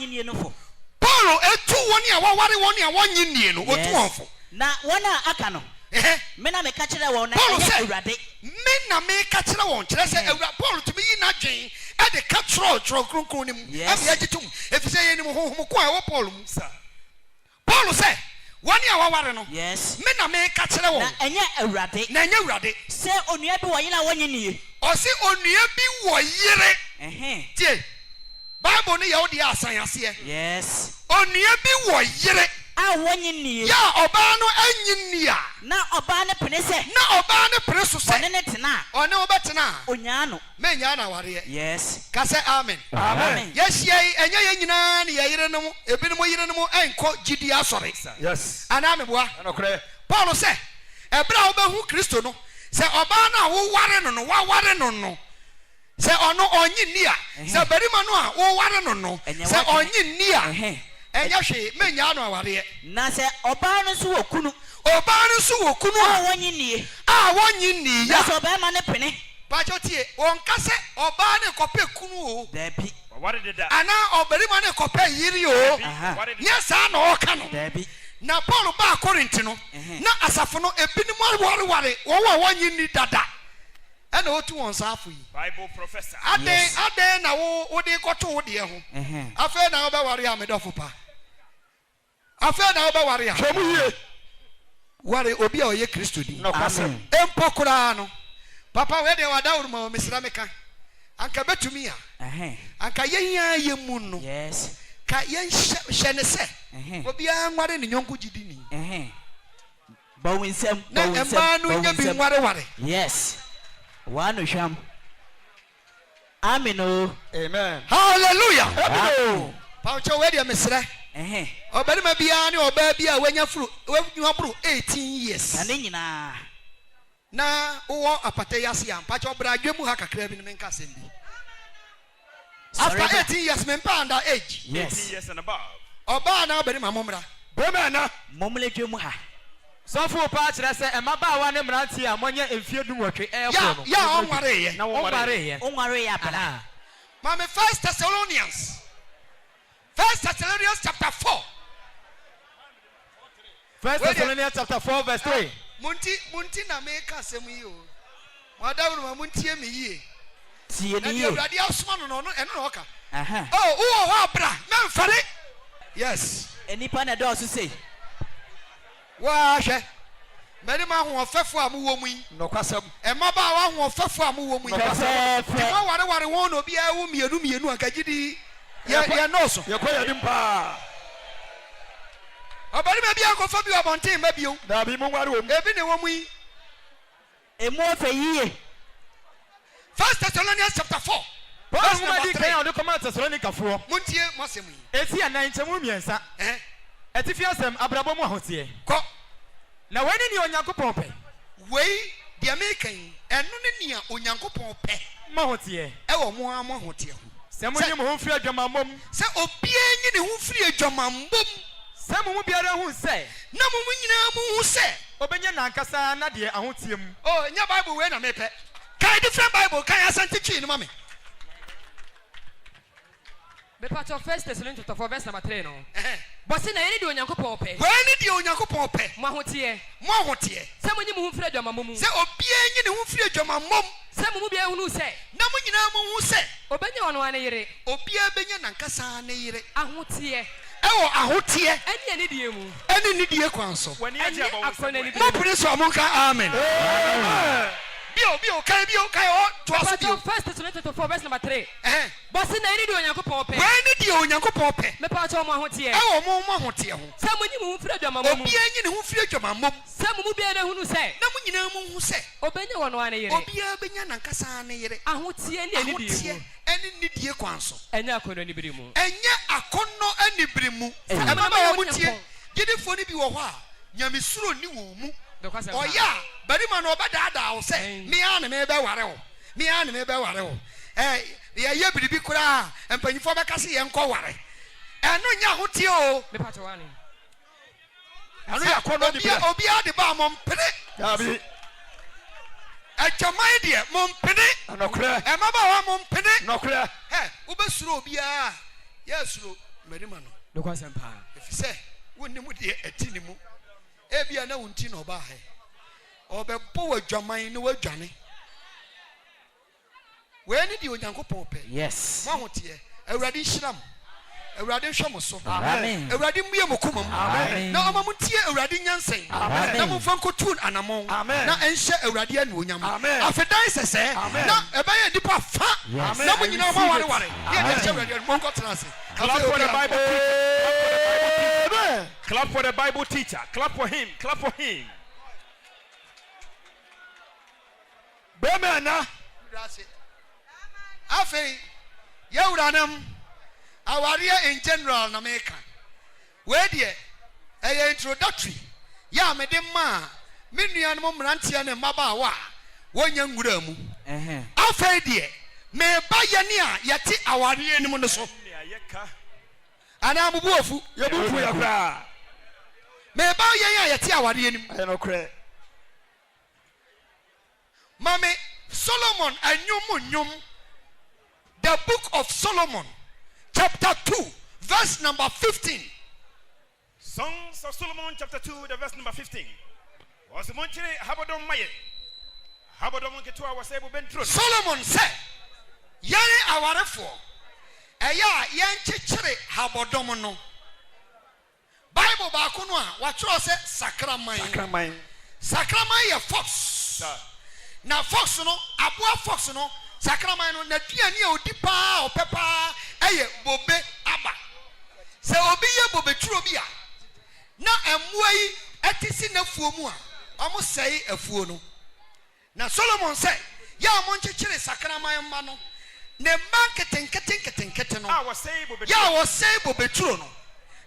year no for. Paul 2 1 year 1 year no for. Na wana akano. Mena me catch that one. Paul said, Mena me catch that one. Paul to be in a jane at the catch-roll, yes. If you say any more, Paul, sir. Paul said, 1 year, no. Yes. Mena me catch that one. Anya erade. Nanya rade. Say onua bi wa yina 1 year. Or say onua bi wo yire. Tie. Bible ni ya odi asan ase. Yes. Onua bi wo yire. A 1 year. Ya oba no anyinia. Na oba ne pene se. Na oba ne pene so se. One ne tena. One obetena. Onya no. Me nya na ware. Yes. Ka say amen. Amen. Yes ye enya ye nyina ne ye yire no mo ebinom yire no mo enko gidi asore. Yes. Ana me boa. Paul say ebra obehu Kristo no se oba na wo ware no no wa ware no no. Se ono onyi ni a se berima no a wo ware no no. Se onyi ni a enya hwe me nya no aware. Na se oba no so okunu. Oba no so okunu a wonyi nie. A wonyi ni ya. So oba ma ne pene. Pacho tie won ka se oba ne kope kunu o. There be. What did that? Ana oberima ne kope yiri o. Nya sa na o ka no. There be. Na Paul ba Corinth no. Na asafo no ebinim ware wo wonyi ni dada. And otu won safu yi. Bible professor. Ade na wo de koto wo de ho. Afa na wo ba ware amedofo pa. Afa na wo ba ware a. Twemu yie. Ware obi a oye Kristo di. No kasem. Empokura no. Papa we de wada uruma mesra meka. Anka betumi a. Anka yenya yemu no. Yes. Ka yen hye ne se. Obi a nware ne nyonko gidi ni. Bowinsem. Na emba no nya bi nware. Yes. One sham. Amen. Amen. Hallelujah. Amen. Paucho we de mesra. Obere ma bia ne oba bia wanya furu wanya buru 18 years. Na nyina. Na wo apate yase am pacho bra adwemu ha kakra bi ne menka sembi. After 18 years men pa under age. Yes. 18 years and above. Oba na obere ma momra. Bema na momle dwemu ha. So for pa kire se emaba wa ne mranti a monye emfie dumwotwe no. Ya onware ye. Na onware ya bala. Mama 1 Thessalonians chapter 4. 1 Thessalonians chapter 4 verse 3. Munti na make asem yi o. Madam no muntie me yie. Tie ni ye. ye. Na dia asoma no no eno no oka. Aha. Oh, wo ho abra. Memfare. Yes. Enipa na do so say. Wa hwe. Many ma ho ofefo am wo mu yi. Nokwasam. E ma ba wa ho ofefo am wo mu yi. Nokwasam. Ti ma ware won no bia wo mienu ankagidi. Ye no so. Ye koya dim pa. Obari ma bia ko fa bi obonten ma bio. Na bi mu ware wo mu. Ebi ne wo mu yi. Emu ofe yiye. 1 Thessalonians chapter 4. Paul mu di kan o de come Thessalonica fo. Muntie mosem yi. Eti anan chemu miensa. Eti asem abrabo mu ahotie. Ko. Na wani ni Onyankopon pe. Wei de American eno ne nia Onyankopon pe. Ma hotie. E wo mo am hotie ho. Se mo ni mo ho firi adwamammom. Se obie nyi ne ho firi adwamammom. Se mo mu biara hu se. Na mo mu nyina mu hu se. Obenya nankasa na de ahotie mu. Oh, nya Bible we na me pe. Kai different Bible kai asante twi no mame. Be part of 1 Thessalonians chapter 4 verse number 3 no. But say na ye di Onyankopon pe. We ni di Onyankopon pe. Mo ahotie. Mo ahotie. Se mo nyi mo hu firi adwamammom. Se obie nyi ne ho firi adwamammom. Se mo mu bia hunu se. Na mo nyina mu hu se. Obenya ono ane yere. Obia benya nankasa ne yere. Ahotie. Ewo ahotie. Eni ani die mu. Eni ni die kwan so. Wani aje aba wo. Mo pray so amonka amen. Bio kai o to aso bio. 1 Thessalonians chapter 4 verse number 3. But say na ye di Onyankopon pe. We ni di Onyankopon pe. Me part of mo ahotie. Ewo mo ahotie ho. Se mo nyi mo hu firi adwamammom. Obia nyi ne ho firi adwamammom. Se mo mu bia na hunu se. Na mo nyina mu hu se. Obenya ono ane yere. Obia benya nankasa ne yere. Ahotie ni ani die mu. Eni ni die kwan so. Enya akono ni biri mu. Enye akono anibiri mu. Mama ya mutie. Gidifo ni bi wo ho a nyamesuro ni wo mu. Oya bari ma no obadaada wo se me ya ne me be ware wo. Me ya ne me be ware wo. Ye biribi kura empanyifo be kase ye nko ware. Eno nya hotie o. Me part one. Anu ya kono ni bi. Obi ade ba mo mpene. Ya bi. Ejamai de mo mpene. Anokre. E ma ba wa mo mpene. Nokre. Ubesuro obi a. Yesuro marima no. Nokwasam pa. Efise wonni mu de ati ni mu. Ebia na wunti no ba he. Obebo wadwaman ne wadwane. We ni di Onyankopon pe. Yes. Mo hotie. Awurade hyiram. Awurade hwe mo so. Amen. Awurade mmie mo komam. Amen. Na oma mutie Awurade nyansen. Na mo fanko tun anamon. Na enhye Awurade anu onyam. Afedan sese. Na ebeye dipa fa. Na mo nyina ma ware. Ye de Awurade mo nko transe. Clap for the Bible teacher. Clap for the Bible teacher. Clap for him. Clap for him. Bemena. Afei ya uranam awaria in general na meka. We de introductory. Ya me de ma me nuanom mrantia ne mabaawa wonya ngura mu. Afei de me ba ye ne a yete awaria nim no so. Ana mubu ofu Ye bufu ya kra. me ba ye a yete awaria nim. Enokre. Mame Solomon anyum. The book of Solomon, chapter 2, verse number 15. Songs of Solomon, chapter 2, the verse number 15. Was the Monte Habadon Maye? Habadon Ketua was able to be Solomon said, Yari awarefo, Eya yanchichiri habodomono. Bible bakunwa, watro se sakramai. Sakramai ya fox. Na fox no, abua fox no, sakramai no, na duani ya odipa, opepa, eye bobe aba. Se obi ye bobe turo biya. Na emwai etisi na fuo mu a, omo sei afuo no. Na Solomon said, ya monchichiri sakramai mma no. Ne marketing no. I was saying bobe. Ya was say bobe turo no.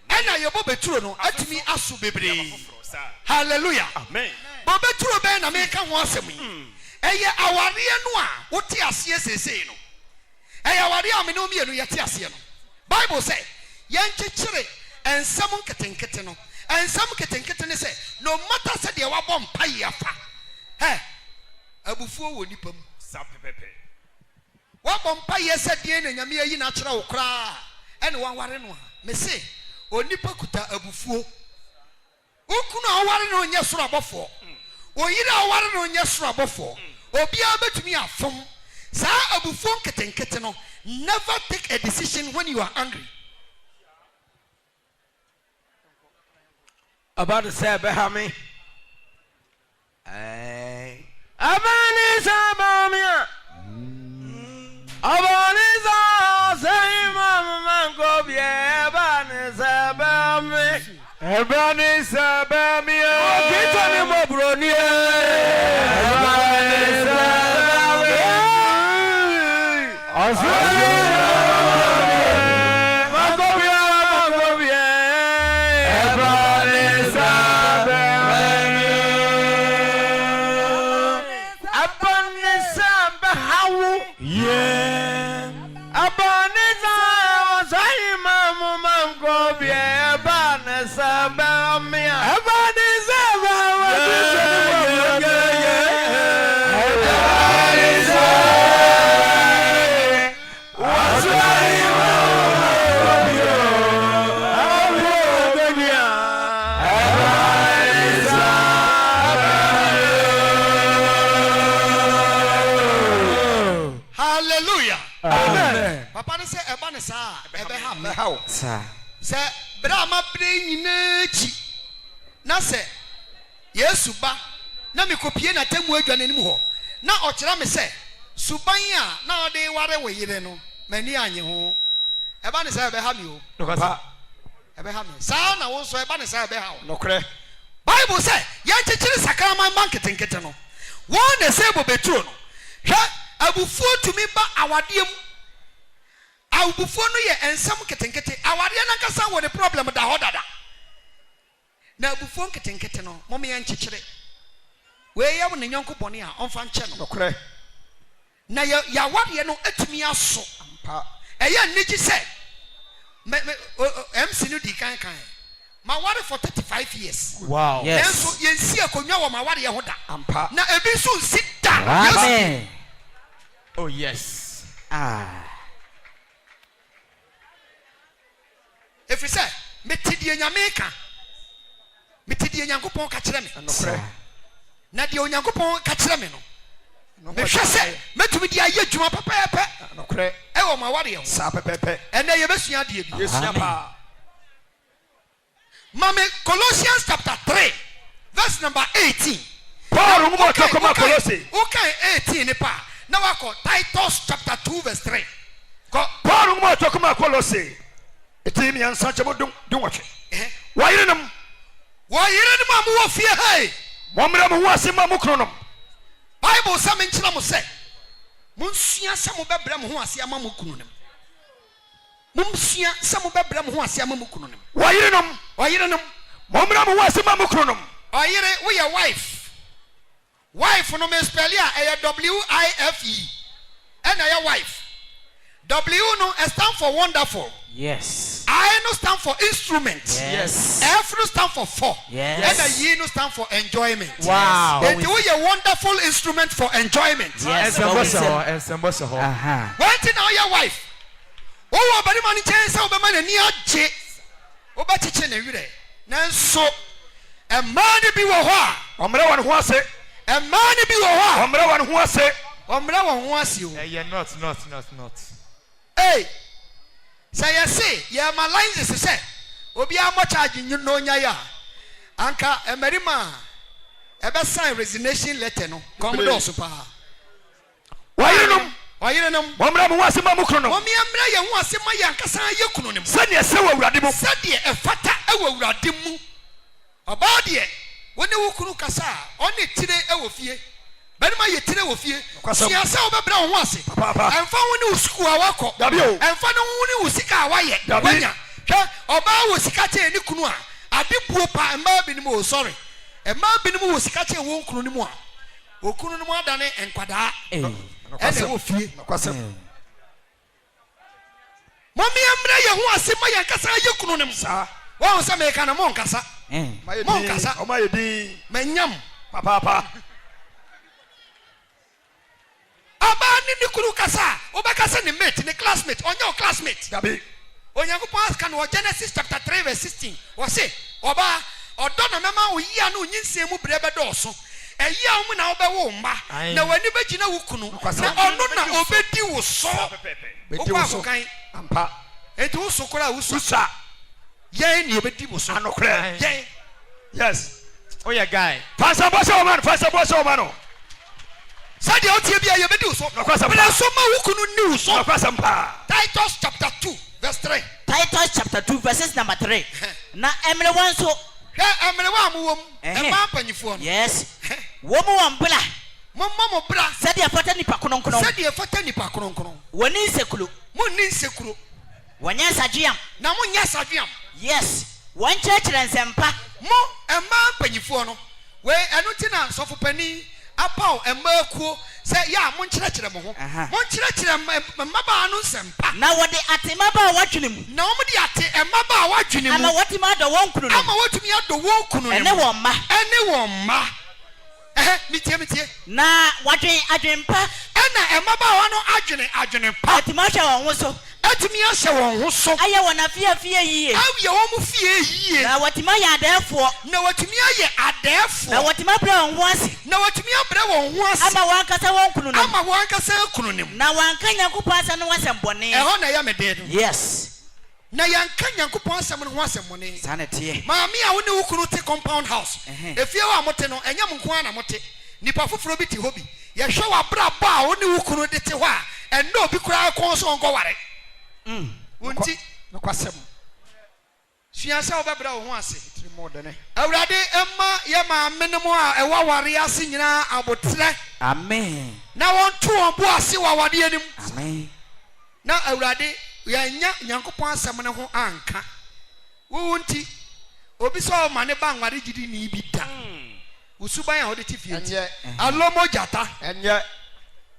Ena ye bobe turo no, atimi asu bebre. Hallelujah. Amen. Bobe turo be na meka ho asem yi. Eye aware no a wote ase sesei no. Eye aware a me no mienu yete ase no. Bible say, yanchichire ensam nketenkete no. Ensam nketenkete ne say, no matter say de wabɔ mpa yi afa. Abufuo wo nipa mu. Sapepepe. Wabɔ mpa yi say de na nyame ayi na kyerɛ wo kra. Ene wanware no a. Me say, onipa kuta abufuo. Ukunu aware no nya soro abɔfo. Oyire aware no nya soro abɔfo. Obia betumi afom. Sa abufuo nketenkete no, never take a decision when you are angry. About to say Behami. Abanisa Bamia. Abanisa say Mama Gobia. Abanisa Bami. Abanisa Bamia. Get on him, Bronia. Abanisa Bamia. Say, Brahma bring nachi. Na say, yes, Suba. Na me copy na temu edwan anim ho. Na ochira me say, Subanya na de ware we yire no. Mani anye ho. Eba ne say ebe ha mi o. Nokasa. Ebe ha mi. Sa na wo so eba ne say ebe ha o. Nokre. Bible say, ya chechiri sakraman banketenkete no. Won na say bobeturo no. Hwa abufuo tumi ba awadiem. Abufuo no ye ensam ketenkete awade na nkasa wo ne problem da ho dada na abufuo ketenkete no mome ya nchechire we ye wo ne nyonko bone a onfa nche no Nokre. na ya wade no atumi aso ampa eye nigi se MC no di kan ma wade for 35 years. Wow. Yes. So yensi akonwa wo ma wade ye ho da Ampa. na ebi so sit da. Amen. Oh yes. If you say, Metidi Nyameka, Metidi Yankupon Kachremi, na di Onyankopon Kachremi no. Me hwese metumidia ye dwuma pepepe. Nokre. E wo ma ware ho. Sa pepepe. Ene ye besua de bi. Yesua pa. Mame Colossians chapter 3 verse number 18. Paul ngumo tokoma Colossi. Okay 18 ne pa. Na wako Titus chapter 2 verse 3. Go. Paul ngumo tokoma Colossi. Etimi ansa chemo dum wache. Wayirenum Amu wo fie hey. Momra mo asema mo kronom. Bible say me nkyira mo say. Munsua se mo bebra mo ho ase ama mo kunu nem. Mumsua se mo bebra mo ho ase ama mo kunu nem. Wayirenum Momra mo asema mo kronom. Oyire we your wife. Wife no me spell ya WIFE. And your wife. W no stand for wonderful. Yes. I no stand for instrument. Yes. F no stand for four. Yes. And the Y no stand for enjoyment. Wow. It is a wonderful instrument for enjoyment. Yes. One thing now your wife. Oh, but man chance how be man ni aje. Oba chiche na wire. Nanso e man bi wo ho a. Omre wan ho ase. E man bi wo ho a. Omre wan ho ase. Omre wan ho ase o. Not. Hey. Say yes, yeah, my lines is say. Obi am charging you no nya ya. Anka emerima. Ebe sign resignation letter no. Come do so pa. Wayirenum. Momra mo asema mo kronom. Momi amra ye ho asema ye ankasa ye kunu nem. Sane ese wa urade mo. Sade e fata e wa urade mu. Oba de woni wo kunu kasa oni tire e wo fie. Benima ye tire wo fie. Siasa obebra wo ho ase. Emfa woni usku awako. Emfa no woni usika awaye. Wanya. Hwe oba wo sika che ni kunu a. Adebuo pa emma binim o sorry. Emma binim wo sika che wo kunu ni mu a. Wo kunu ni mu adane enkwada. Ene wo fie. Mami amra ye ho ase ma yankasa ye kunu ni mu sa. Wo se me kana mo nkasa. Mo nkasa. O ma ye din. Menyam. Papa. Abani ni kunu kasa, obakasa ni mate, ni classmate, on your classmate. Dabi. Onyankopon aska no Genesis chapter 3 verse 16. O say, oba odo no mema wo yi anu nyinsem mu brebe do so. eya wo na obewo mma na wani begina wo kunu na ono na obedi wo so bedi wo so ampa enti wo so kora wo so sa yen ni obedi wo so anokra yen yes oh yeah guy fasa boso man sadia o tie bia ye bedi wo so bele so ma wo kunu ni wo so Titus chapter 2 verse 3 Titus chapter 2 verses number 3 na emre wan so emre wa mu wom e ma panyifo no yes wo mu wan bla mo bra sadia fata nipa kronkron woni nsekulu wanya saduam na mo nya saduam yes wan church sempa mo e ma panyifo no we enu ti na sofo pani apaw emakuo se ya mo nkyerɛkyerɛ mo ho mo nkyerɛkyerɛ mmaba no sempa na wode atemaba wadwene mu na mo de ate mmaba wadwene mu ama watimi adɔ wɔn kunu no ama watimi adɔ wɔn kunu no ene wɔn ma mitie na wadwen adwempa ɛna mmaba no adwene pa atimi ahyɛ wɔn ho so atimi ahyɛ wɔn ho so ayɛ wɔn afie yie awia wɔn mu fie yie na watimi ayɛ adɛɛfoɔ na watimi ayɛ adɛɛfoɔ na watimi abrɛ wɔn ho ase na watimi abrɛ wɔn ho ase ama wankasa wɔn kunu no ama wankasa kunu no na wanka Nyankopɔn asɛm no wasɛm bɔne ɛhɔ na yɛ me de no yes na yanka Nyankopɔn asɛm no ho asɛm bɔne sane tie maame a wo ne wo kunu te compound house efie wa mote no ɛnyɛ mo nko na mote nipa foforo bi te hɔ bi yɛhwɛ wa brabɔ a wo ne wo kunu de te hɔ a ɛnna obi kura akɔn so nkɔ ware wonti no kwasem suasa obebra wo ho ase awurade emma ye maame no mo a ɛwa ware ase nyina abotre amen na won to won bo ase wa wade anim amen na awurade yanya Nyankopɔn asɛm ne ho anka wo nti obi so ma ne ba nware gidi ni bi da usuban a wo de ti fie enye alomo jata enye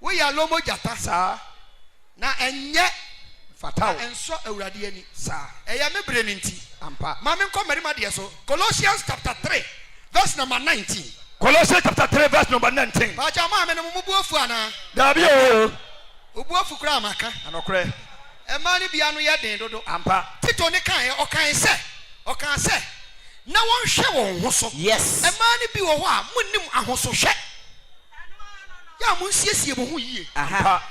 wo ya alomo jata sa na enye fataw enso awurade ani sa eya mebre ne nti ampa ma me nko marima de so Colossians chapter 3 verse number 19 Colossians chapter 3 verse number 19 ba cha ma me no mu buafu ana da bi o obuafu kura amaka anokre e ma ne bia no ye den dodo ampa Tito ne kan okan se na won hwe won ho so yes e ma ne bi wo ho a munnim ahoso hwe ya mun siesie bo ho yie aha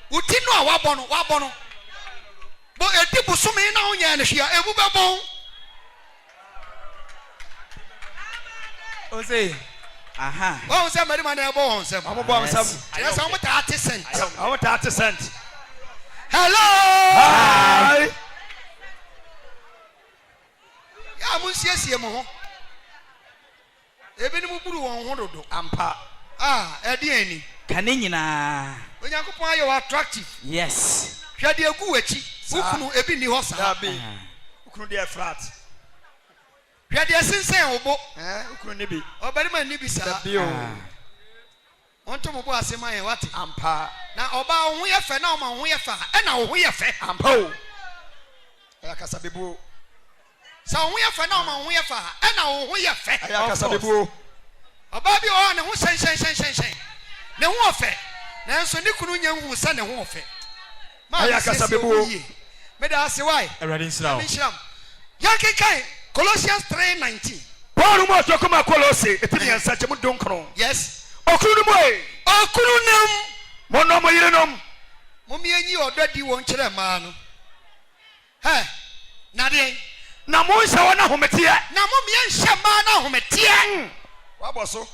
uti no a wabɔ no bo edi busumi na onya ne hwea ebu bɛbɔn Ose aha wɔn sɛ mmarima na ɛbɔ wɔn nsɛm amobɔ am sam yes wɔn ta 30 cent I 30 cent hello hi ya mun siesie mo ho ebi ni mu buru wɔn ho dodo ampa ɛdi ani kane nyinaa Onyankopɔn ayɛ wɔ attractive yes hwɛ de egu wachi ukunu ebi ni hɔ sa da bi ukunu de flat hwɛ de sensen obo ukunu ne bi ɔbarima ni bi sa da bi o wɔn to mo bo asɛm ayɛ wate ampa na ɔba ho yɛ fɛ na ɔma ho yɛ fɛ ɛna wo ho yɛ fɛ ampa o ya kasa bebu sa wo ho yɛ fɛ na ɔma ho yɛ fɛ ɛna wo ho yɛ fɛ ya kasa bebu ɔba bi ɔha ne ho hyɛn ne ho ɔfɛ nanso ne kunu nya hu sɛ ne ho ɔfɛ ya kasa bebu me da ase why Already slow. Yankekai Colossians 3:19 Paul mo to kuma Colossi etimi yansa chemu donkron yes okunu mo e okunu nam mo no mo yirenom mo mi anyi ododi won kyerɛ maa no na de na mo nhyɛ wɔ na hometeɛ na mo mi anhyɛ maa na hometeɛ wabɔ so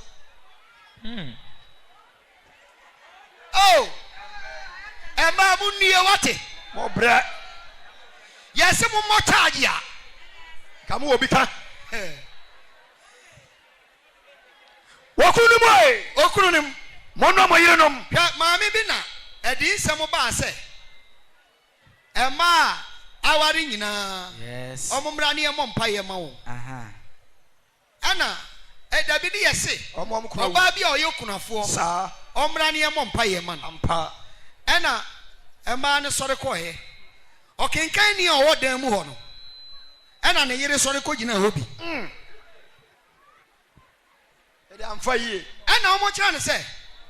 oh ɛma mo nue wate mo brɛ yɛsɛ mo mmɔ charge a kamu obi ka okunu mo e okunu nim mo no mo yirenom hwɛ maame bi na ɛdi nsɛm baa sɛ ɛma aware nyinaa yes ɔmo ne ɛmɔ mpa yɛ ma wo aha ɛna dabi di yɛse ɔmo kuna ɔbaa bi a ɔyɛ kunafoɔ saa ɔmmra ne ɛmɔ mpa yɛ ma no ampa ɛna ɛmaa ne sɔre kɔɔyɛ ɔkenkan ni a ɔwɔ dan mu hɔ no ɛna ne yere sɔre kɔ gyina hɔ bi ɛde amfa yie ɛna ɔmo kyerɛ ne sɛ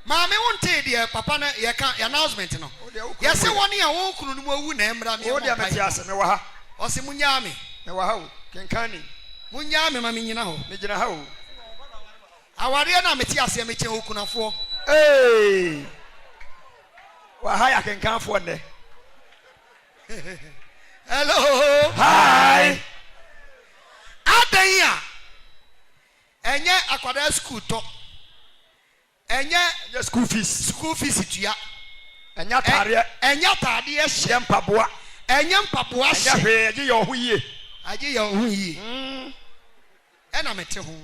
maame wo ntee deɛ papa no yɛka announcement no yɛse wɔne a wɔn kunu no mu awu na ɛmmra me o de amete ase me wɔ ha ɔse munyaa me me wɔ ha o kenkan ni munyaa me ma me nyina hɔ me gyina ha o Aware na meti ase me chen okunafo. Hey. Wa haya kenkanfo ne. Hello. Hi. Adanya. Enye akwada school to. Enye School fees. School fees tuya. Enya tare. Enya tade ye hye mpaboa. Enya mpaboa Enya hye. hwe agi yo ho yie. Agi yo ho yie. Ena mete ho.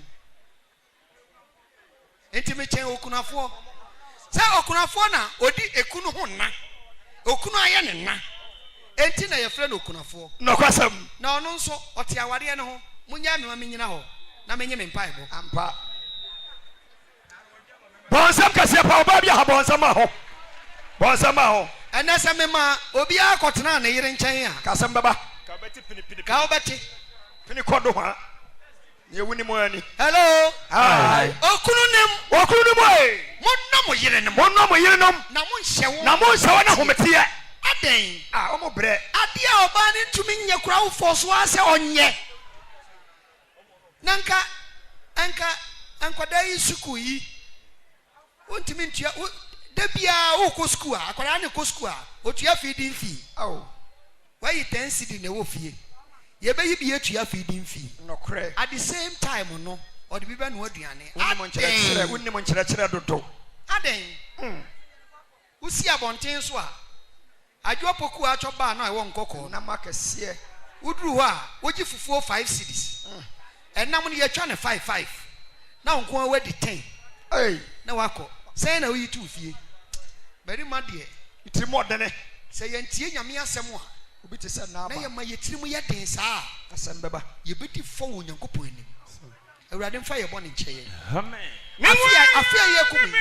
Enti me chen okunafo. Se okunafo na odi ekunu ho na. Okunu aye ne na. Enti na ye frɛ no okunafo. No kwasam. Na ono nso ɔte aware ne ho. Munya me ma menyina ho. Na menye me mpaebo. Ampa. Bonsam kase pa oba bia ha bonsam ho. Bonsam ho. Ene se me ma obi akɔtena na yire nkyɛn a. Kasam baba. Ka beti pini. Ka obeti. Pini kodo ha. Ye wuni mo ani. Hello. Hi. Okunu nem. Okunu ni mo e. Monno mo yire nem. Monno mo yire nom. Na mo nhye wo. Na mo nsawa na homete. Aden. Ah, omo bre. Ade a oba ne ntumi nye kura wo fo so ase onye. Nanka ankwada yi suku yi. Wontumi ntua da bia wo ko suku a akwada ne ko suku a otua feeding fee. Oh. Why you 10 cedi na wo fie? Ye be yi bi etua feeding fee. No kre. At the same time no, or the biba no aduane. Wonni mo nkyerɛkyerɛ dodo. Aden. Usi abonten so a. Adwo poku a choba na e won kokko na makɛseɛ. Uduru ho a, wogi fufuo 5 cedis. Enam no ye twa ne 5. Na onko a wadi 10. Hey, na wako. Say na we tu fie. Bari ma de. itiri mo dene. Say yentie nyame asɛm a. Obi te sɛ na Na aba. ye ma yetiri mu ye den saa. Asɛm beba. Ye beti fo wo nyankopɔn anim. Awurade mfa ye bɔne nkyɛ ye. Amen. Afia ye kumi.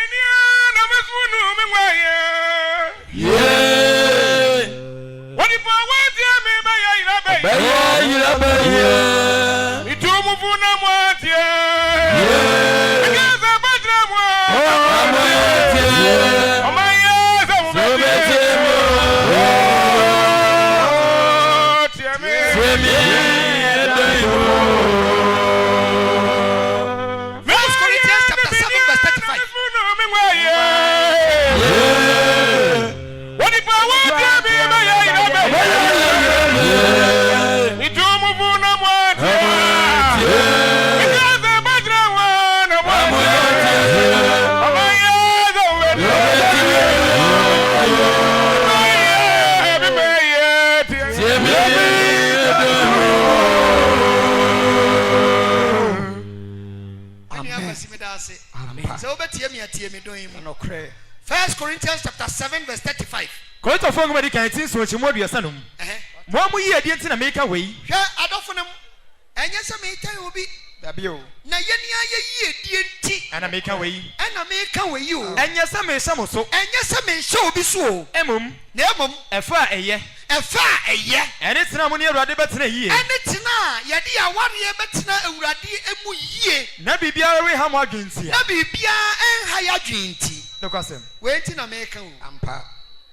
First Corinthians chapter 7 verse 35. Korinto fo ngoma di kan tin so chimo aduasa nom. Mo mu yi ade ntina meka wei. Hwe adofonem. Enye se me tan obi. Dabio. Na yeni aye yi edi enti. Ana meka wei. Ana meka wei o. Enye se me hye mo so. Enye se me hye obi so o. Emum. Na emum. Efa eye. Efa eye. Ene tena mo ne Awurade betena yie. Ene tena ye de aware betena Awurade emu yie. Na bibia we ha mo adwenti. Na bibia enha ya dwenti. No kwasem. We enti na meka o. Ampa.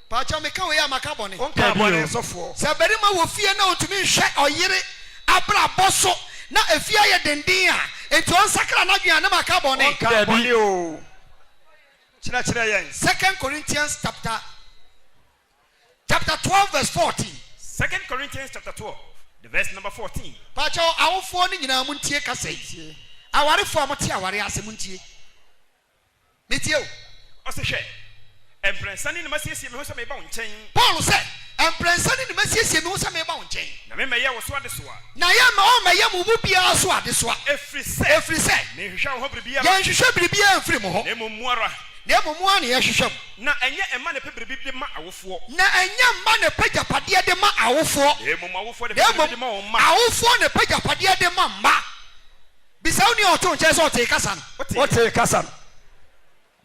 Pacha meka we amaka bone. Onka bone sofo. Se beri ma wo fie na ontumi hwe oyire abra boso na efia ye denden a enti on sakra na dwan na maka bone. Onka bone o. Chira yen. 2 Corinthians chapter 12 verse 14. 2 Corinthians chapter 12, the verse number 14. Pacha awofo ni nyina mu ntie kasa yi. Awarefo amote aware asem ntie. Metie o. Osehwe. Emprensani ne masiesie me ho se me ba wonchen. Paul said, "Emprensani ne masiesie me ho se me ba wonchen." Na me meye wo so ade so a. Na ye ma o meye mu bu bia so ade so a. Efri se. Me hwehwa ho bribia. Ye hwehwa bribia mfiri mo ho. Na muara. Na mumu an ye hwehwam. Na enye ema ne pebribi de ma awofo. Na enya ma ne pagapade de ma awofo. Na mumu awofo de pebribi de ma o ma. Awofo ne pagapade de ma ma. Bisa oni o to nche so te kasa no. O te kasa no.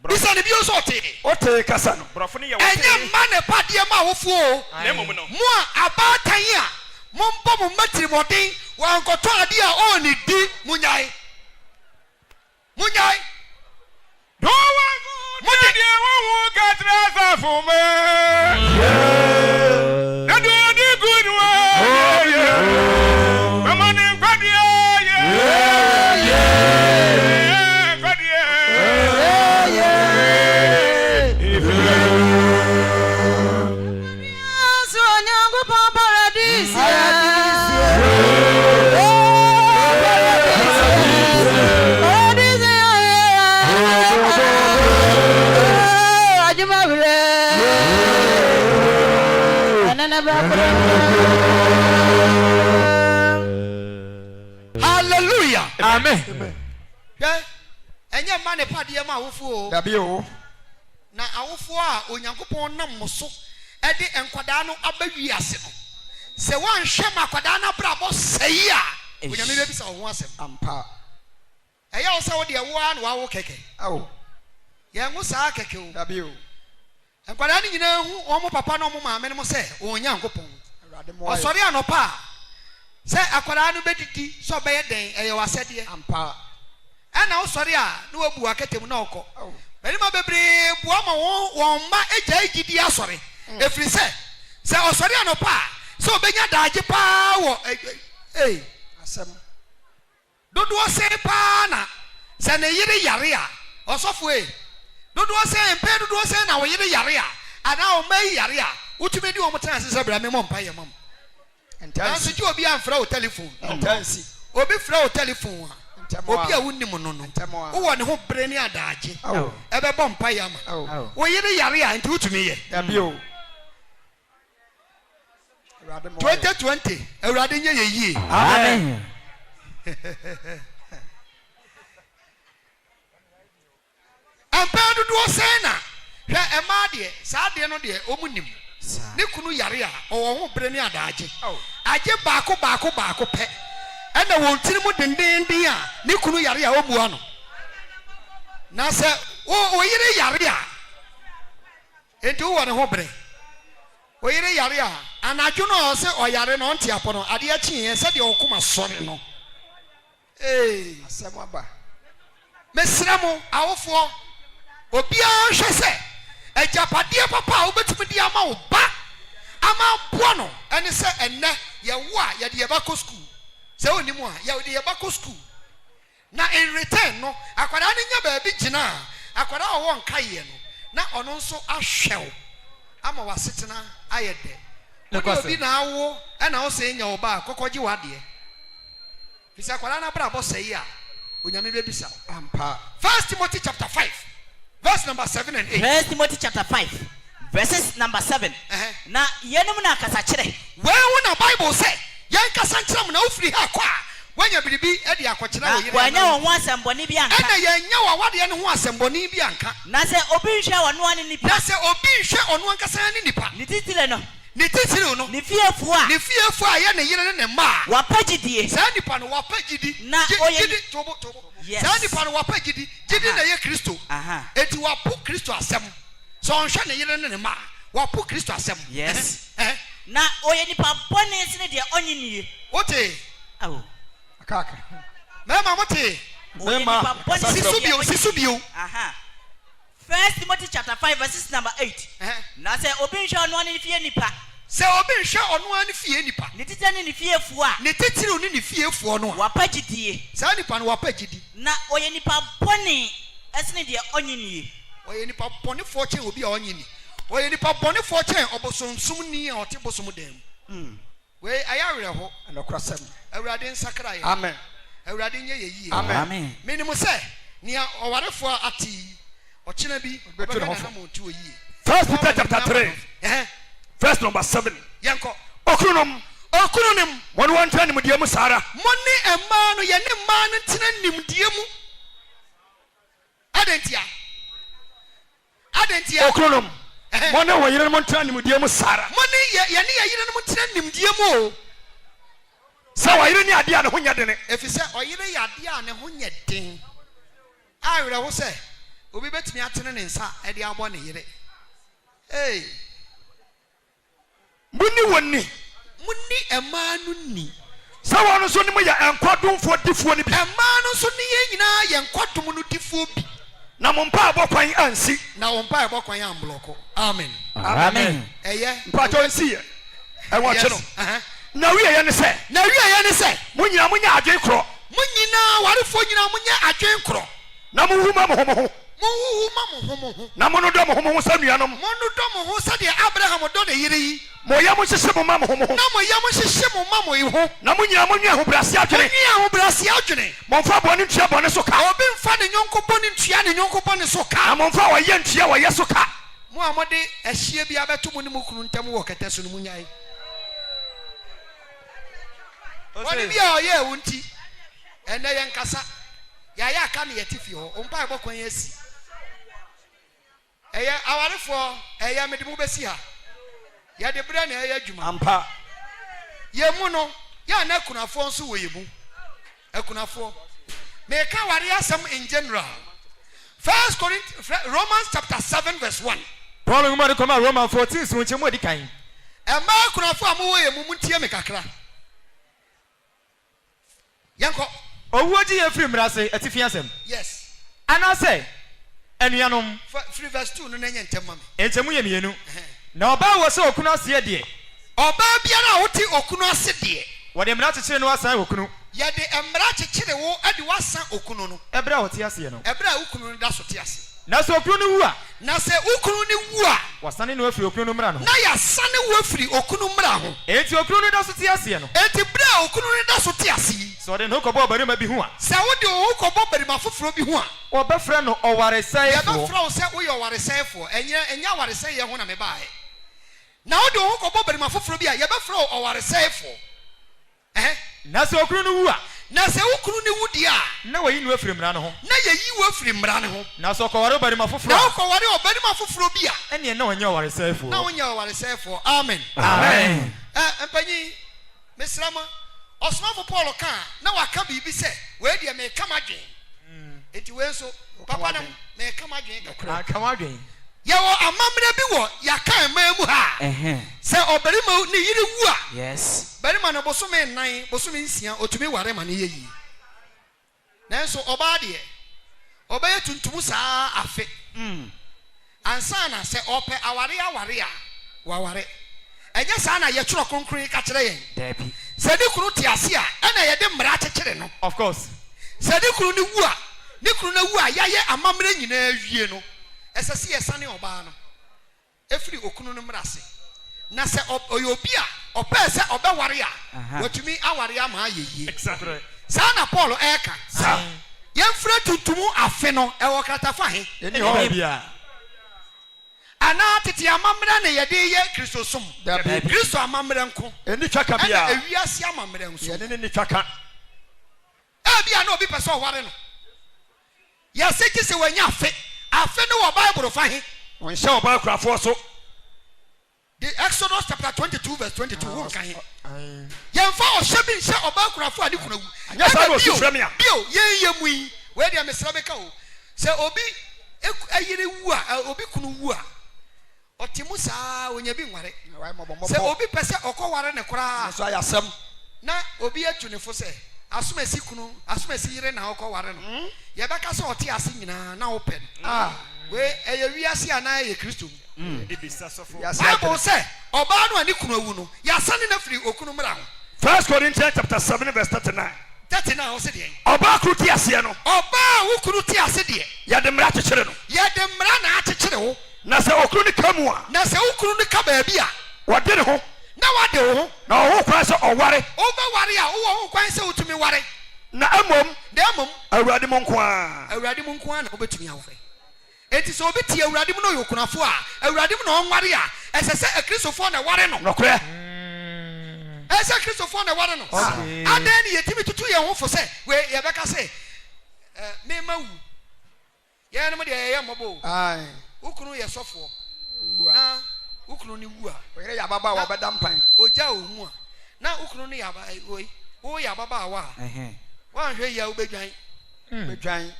Bisa ne bi o so te. O te kasa no. Brofo ne ye wo. Enya ma ne pade ma awofo o. Na mumu no. Mo abatan a mompo mo matiri modin wa nkoto ade a o ni di munyai. Do wa go de wo gatra za for me. Na do di good one. Mama ne kwadia. Amen. Yeah. Enye ma ne pade ma awofo. Dabi o. Na awofo a onyankopon nam moso e de enkwada no abawi ase no. Se wan hwe makwada na brabo sei a onyame be bisa wo ho asem. Ampa. Eya wo se wo de wo an wa wo keke. Awo. Ye ngo saa keke o. Dabi o. Enkwada ni nyina hu o mo papa no mo maame no mo se onyankopon. Osori anopa. Se akwada no bedidi so be ye den eye wasede. Ampa. Ana osori a no wabu aketem na okọ. Beni ma bebre bua ma won ma eja egidi asori. Efiri se osori anopa so obenya daage pa wo asem. Dodo se pa na se ne yire yare a osofo dodo se empe dodo se na wo yire yare a ana o mai yare a utumi di o mutana se bra me mo mpa ye mam. Entansi ji obi amfra o telephone. Entansi. Obi fra o telephone a. Obi a wunni mo no no. Wo ne ho bre ne adaage. Ebe bom pa ye ma. Wo yire yare a nti utumi ye. Dabi o. 2020 Ewurade nye ye yie. Amen. Ampa dodo se na hwe ema de saa de no de omunim. Ne kunu yare a owo ho bre ne adaage. Age baako pe. Ena wo ntiri mu dendenden a ne kunu yare a obua no. Na se o yire yare a enti wo ne ho bre. O yire yare a anadwo no se o yare no nte apo no ade a chi se de okoma sore no. Asem aba. Mesra mo awofo obi a hwe se ejapade papa obetumi di ama wo ba ama bo no ene se enne ye wo a ye de ye ba ko school se oni mu a ye de ye ba ko school na in return no akwara ne nya ba bi gina akwara wo nka ye no na ono nso ahwew ama wasetena ayede obi na awo ena wo se nya wo ba kokoji wade fisa akwara na bra bo sei a onyame be bisa Ampa. 1 Timothy chapter 5 verse number 7 and 8. 1 Timothy chapter 5 verses number 7. Na yenum na kasa kire. When na Bible say, yan kasa kire mu na ofiri ha kwa. Wanya biribi e de akwakira wo yire. Wanya wo ho asemboni bi anka. Ena yenya wa wade ne ho asemboni bi anka. Na se obi hwe wono ani nipa. Na se obi hwe ono ankasa ni nipa. Ni titire no. Ni titire no. Ni fiefu a. Ni fiefu a ye ne yire ne ma. Wa pagidie. Sa nipa no wa pagidi. Na oyedi tobo. Yes. Sa nipa no wa pagidi. Gidi na ye Kristo. Eti wa pu Kristo asem. So onhwe ne yire ne ma. Wa pu Kristo asem. Yes. Na oye nipa bone sine de onyini. Ote. Awo. Akaka. Mema mote. Mema. Sisubio. 1 Timothy chapter 5 verses number 8. Na se obi hwe ono ani fie nipa. Se obi hwe ono ani fie nipa. Ni titire ni fiefu a. Ni titire ni fiefu no. Wa pagidie. Sa nipa no wa pagidi. Na oye nipa bone esine de onyini. Oye nipa bone fortune obi a onyini. Oye nipa bone fortune obosonsum ni a ote bosom dem. We ayawre ho anokrasem. Awurade nsakra ye. Amen. Awurade nye ye yie. Amen. Minimum say nia owarefo ati ochina bi betu ho. 1 Peter chapter 3. Verse number 7. Yanko. Okununom won wan tani mu diemu sara. Moni emma no ye ne ma no tena nimdiemu. Adentia. Okununom mona wo yire mo tani mu diemu sara. Moni ye ne yire no tena nimdiemu o. Sa wo yire ni ade a ne ho nyade ne. Efise oyire ya ade a ne ho nyeden. Awere ho se obi betumi atene ne nsa e de abo ne yire. Muni emma no ni. Sa wo no so ni mo ya enkwadumfo difo ni bi. Emma no so ni ye nyina ye nkwadum no difo bi. Na mo mpa abokwan ansi. Na wo mpa abokwan ambloko. Amen. Amen. Eye. Mpa to ansi ye. E wo che no. Na wiye ye ne se. Mo nyina mo nya adwen kro. Mo nyina warefo nyina mo nya adwen kro. Na mo hu ma mo ho. Na mo no do mo ho sa nuanom. Mo no do mo ho sa de Abraham do de yire yi. Mo ya mo hyehyɛ mo ma mo ho. Na mo ya mo hyehyɛ mo ma mo yi ho. Na mo nyina mo nwa ho brase adwene. Mo nwa ho brase adwene. Mo mfa bɔne ntua bɔne so ka. Obi mfa ne nyonko bɔne ntua ne nyonko bɔne so ka. Na mo mfa wɔyɛ ntua wɔyɛ so ka. Mo amode ahyia bi abeto mo ne mo kunu ntam wɔ kɛtɛ so no mo nyai. Wani bi a ɔyɛ wunti. And they yan kasa. Yaya can ye tiffy or umpire bokwen yes. Our for a yamedibubesia. Ya de brand a juma. Ampa. Ye mono, ya na kuna phone so we mu. E kuna phone. Make a warrior some in general. Romans chapter 7 verse 1. Paul ngoma de koma Romans 14 so nchemu di kan. E ma kuna phone amu we mu muntie me kakra. Yanko. Owuoji ye free mrase atifi asem. Yes. Ana say enuanom. Free verse 2 no na nya ntema me. Enchemu ye mienu. Na oba wo se okunu ase de. Oba biara oti okunu ase de. Wo de mra chechire no asan okunu. Ye de emra chechire wo ade wasan okunu no. Ebra wo te ase no. Ebra okunu no da so te ase. Na so okunu no wu a. Na se okunu ni wu a. Wasane no afiri okunu no mra no. Na ya sane wo afiri okunu mra ho. Enti okunu no da so te ase no. Enti bra okunu no da so te ase. So de no kobo barima bi hu a. Se wo de wo kobo barima foforo bi hu a. Obefre no owaresai fo. fo. Ye befra wo se wo ye owaresai fo. Enya owaresai ye ho na me bae. Na wo de wo kobo barima foforo bi a ye befra wo owaresai fo. Na se okunu no wu a. Na se okunu ni wu dia. Na wayi no afiri mra no ho. Na ye yi wo afiri mra no ho. Na so koware barima foforo. Na koware barima foforo bi a. Ene na onya owaresai fo. Na onya owaresai fo. Amen. Amen. Empanyi mesrama osmafo Paul kan na waka bibi se we de me kama dwen. Enti we so papa na me kama dwen kakra. Kama dwen. Ye wo amamre bi wo ya kan mamu ha. Se obarima ni yiri wu a. Yes. Barima no bosome 9 bosome 9 otumi ware ma ne yeyi. Nanso oba de obaye tuntum saa afe. Ansana se ope aware a waware. Enye saa na ye tworo konkron ka kire yen. Debi. Se di kunu ti ase a na ye de mmara kekere no. Of course. Se di kunu ni wu a, ni kunu na wu a ya ye amamre nyina awie no. Esese ye sane oba no. Efiri okunu no mmara se. Na se oyobi a ope se obeware a watumi aware ama ayeye. Exactly. Saa na Paul eka. Sa. Ye mfra tuntumu afe no e wo kratafa he. Eni ho bia. Ana tete amamra na ye de ye Kristo som. Kristo amamra nko. Eni twaka bia. Ana ewiase amamra nso. Ye ne twaka. Bia na obi pese oware no. Ya se kise wanya afe. Afe no wo Bible fa he. Won hye oba krafo so. The Exodus chapter 22 verse 22 who can he? Yemfa oshebi nse oba krafo ade kunawu. Anya sa no sifre me a. Bio ye mui. We dia mesra beka o. Se obi ayire wu a obi kunu wu a. Otimu saa onya bi nware. Se obi pese okoware ne kora. So ayasem. Na obi atunefo se asomasi kunu asomasi yire na okoware no. Ye beka se oti ase nyina na open. We eye wiase ana ye Kristo. Bible say oba no ani kunu awu no ya sane na firi okunu mra ho. 1 Corinthians chapter 7 verse 39. 39 o se de. Oba kru ti ase no. Oba wo kunu ti ase de. Ya de mra kekere no. Ya de mra na akekere ho. Na se okru ni kamu a. Na se okunu ni ka ba bia. Wode ne ho. Na wade ho. Na ho kwan se oware. Oba ware a wo ho kwan se utumi ware. Na amom. Na amom. Awurade mo nko a. Awurade mo nko a na obetumi aware. Enti so obi tie awurade mu no yokunafo a awurade mu no onware a esese akristofo na ware no nokre ese akristofo na ware no adan ni yetimi tutu ye ho fo se we ye beka se me mawu ye no me de ye mobo ai ukunu ye sofo na ukunu ni wu a oyere ya baba wa beda mpan oja omu a na ukunu ni ya ba oi o ya baba wa wa hwe ya ubedwan bedwan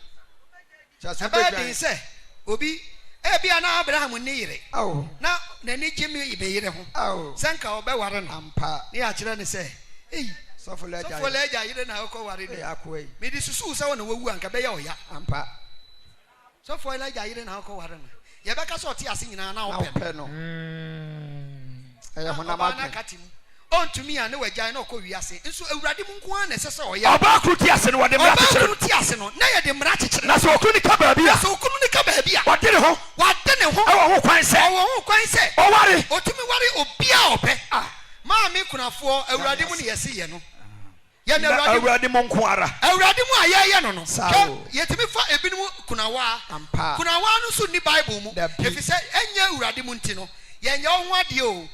chase bedwan se obi bia na Abraham ni yire na nani jemi ibe yire ho sanka obeware no ampa ne ya kire ne se sofoleja yire na akọ ware ne akoi me di susu se wona wawu anka be ya oya ampa sofoleja yire na akọ ware no ye beka so ti ase nyina na ope no ho na ma ontumi a ne wagyan na okọ wiase nso awurade mu nko an na sese oya oba kru ti ase no wode mra kekere oba kru ti ase no na ye de mra kekere na so okru ni ka ba bia so okru ni ka ba bia wade ne ho awo ho kwan se oware otumi ware obia ope ma me kunafo awurade mu ne yesi ye no ye na awurade mu nko ara awurade mu ayeye no no yetimi fa ebinum kunawa kunawa no so ni Bible mu efise enya awurade mu nti no ye nya ho ade o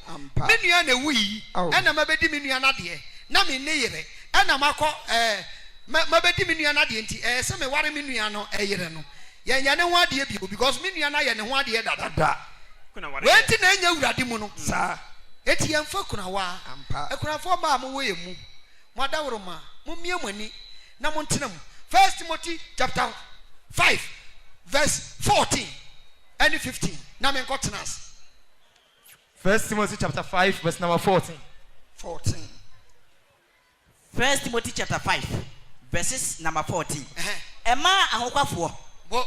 me nua na wuyi ena mabedi me nua na de na me ne yire ena makọ mabedi me nua na de nti se me ware me nua no eyere no ye nya ne ho ade bio because me nua na ye ne ho ade dada wenti na nya wurade mu no saa eti yemfa kuna wa ampa ekunafo ba mo wo yemu mo adawro ma mo mie mani na mo ntena mu 1 Timothy chapter 5 verse 14 and 15 na me nkotenas 1 Timothy chapter 5 verse number 14 1 Timothy chapter 5 verses number 14 Emma ahokwafo bo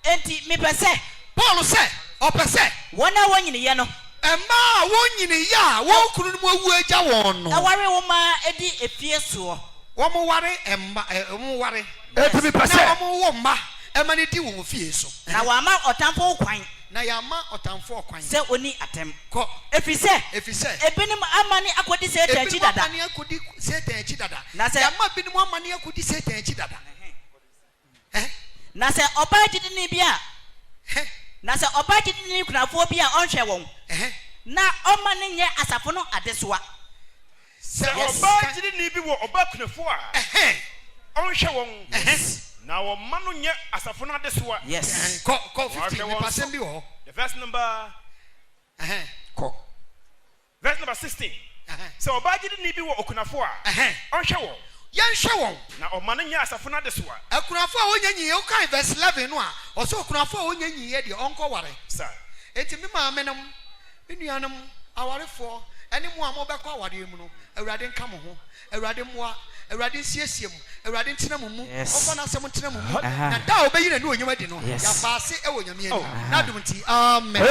enti me pese Paul say opese wona wonyine ye no Emma wonyine ya wo kunu no awu agya won no aware wo ma edi efie so wo mo ware emma wo ware eti me pese na wo wo ma emma ne di wo fie so na wa ma otamfo kwan na ya ma otamfo kwan se oni atem ko efise ebinim amani akodi se tanchi dada amani akodi se tanchi dada na se ya ma binim amani akodi se tanchi dada na se oba gidini bia na se oba gidini kunafo bia onhwe won na oma ne nye asafo no adesoa se oba gidini bi wo oba kunafo a onhwe won na wo ma no nye asafo no adesoa yes ko 15% bi wo the verse number ko verse number 16 se oba gidini bi wo okunafo a onhwe won yanhwe won na o ma no nye asafo no adesoa akunafo a wonyanyi e kan verse 11 no a o so akunafo a wonyanyi e de onko ware sir enti me ma menam menuanam awarefo ene mu a mo bekọ aware mu no awurade nka mo ho awurade moa awurade nsiesie mu awurade ntena mu mu ofa na asem ntena mu na da obeyi na ne onyam adi no ya paase e wonyam ani na dum nti amen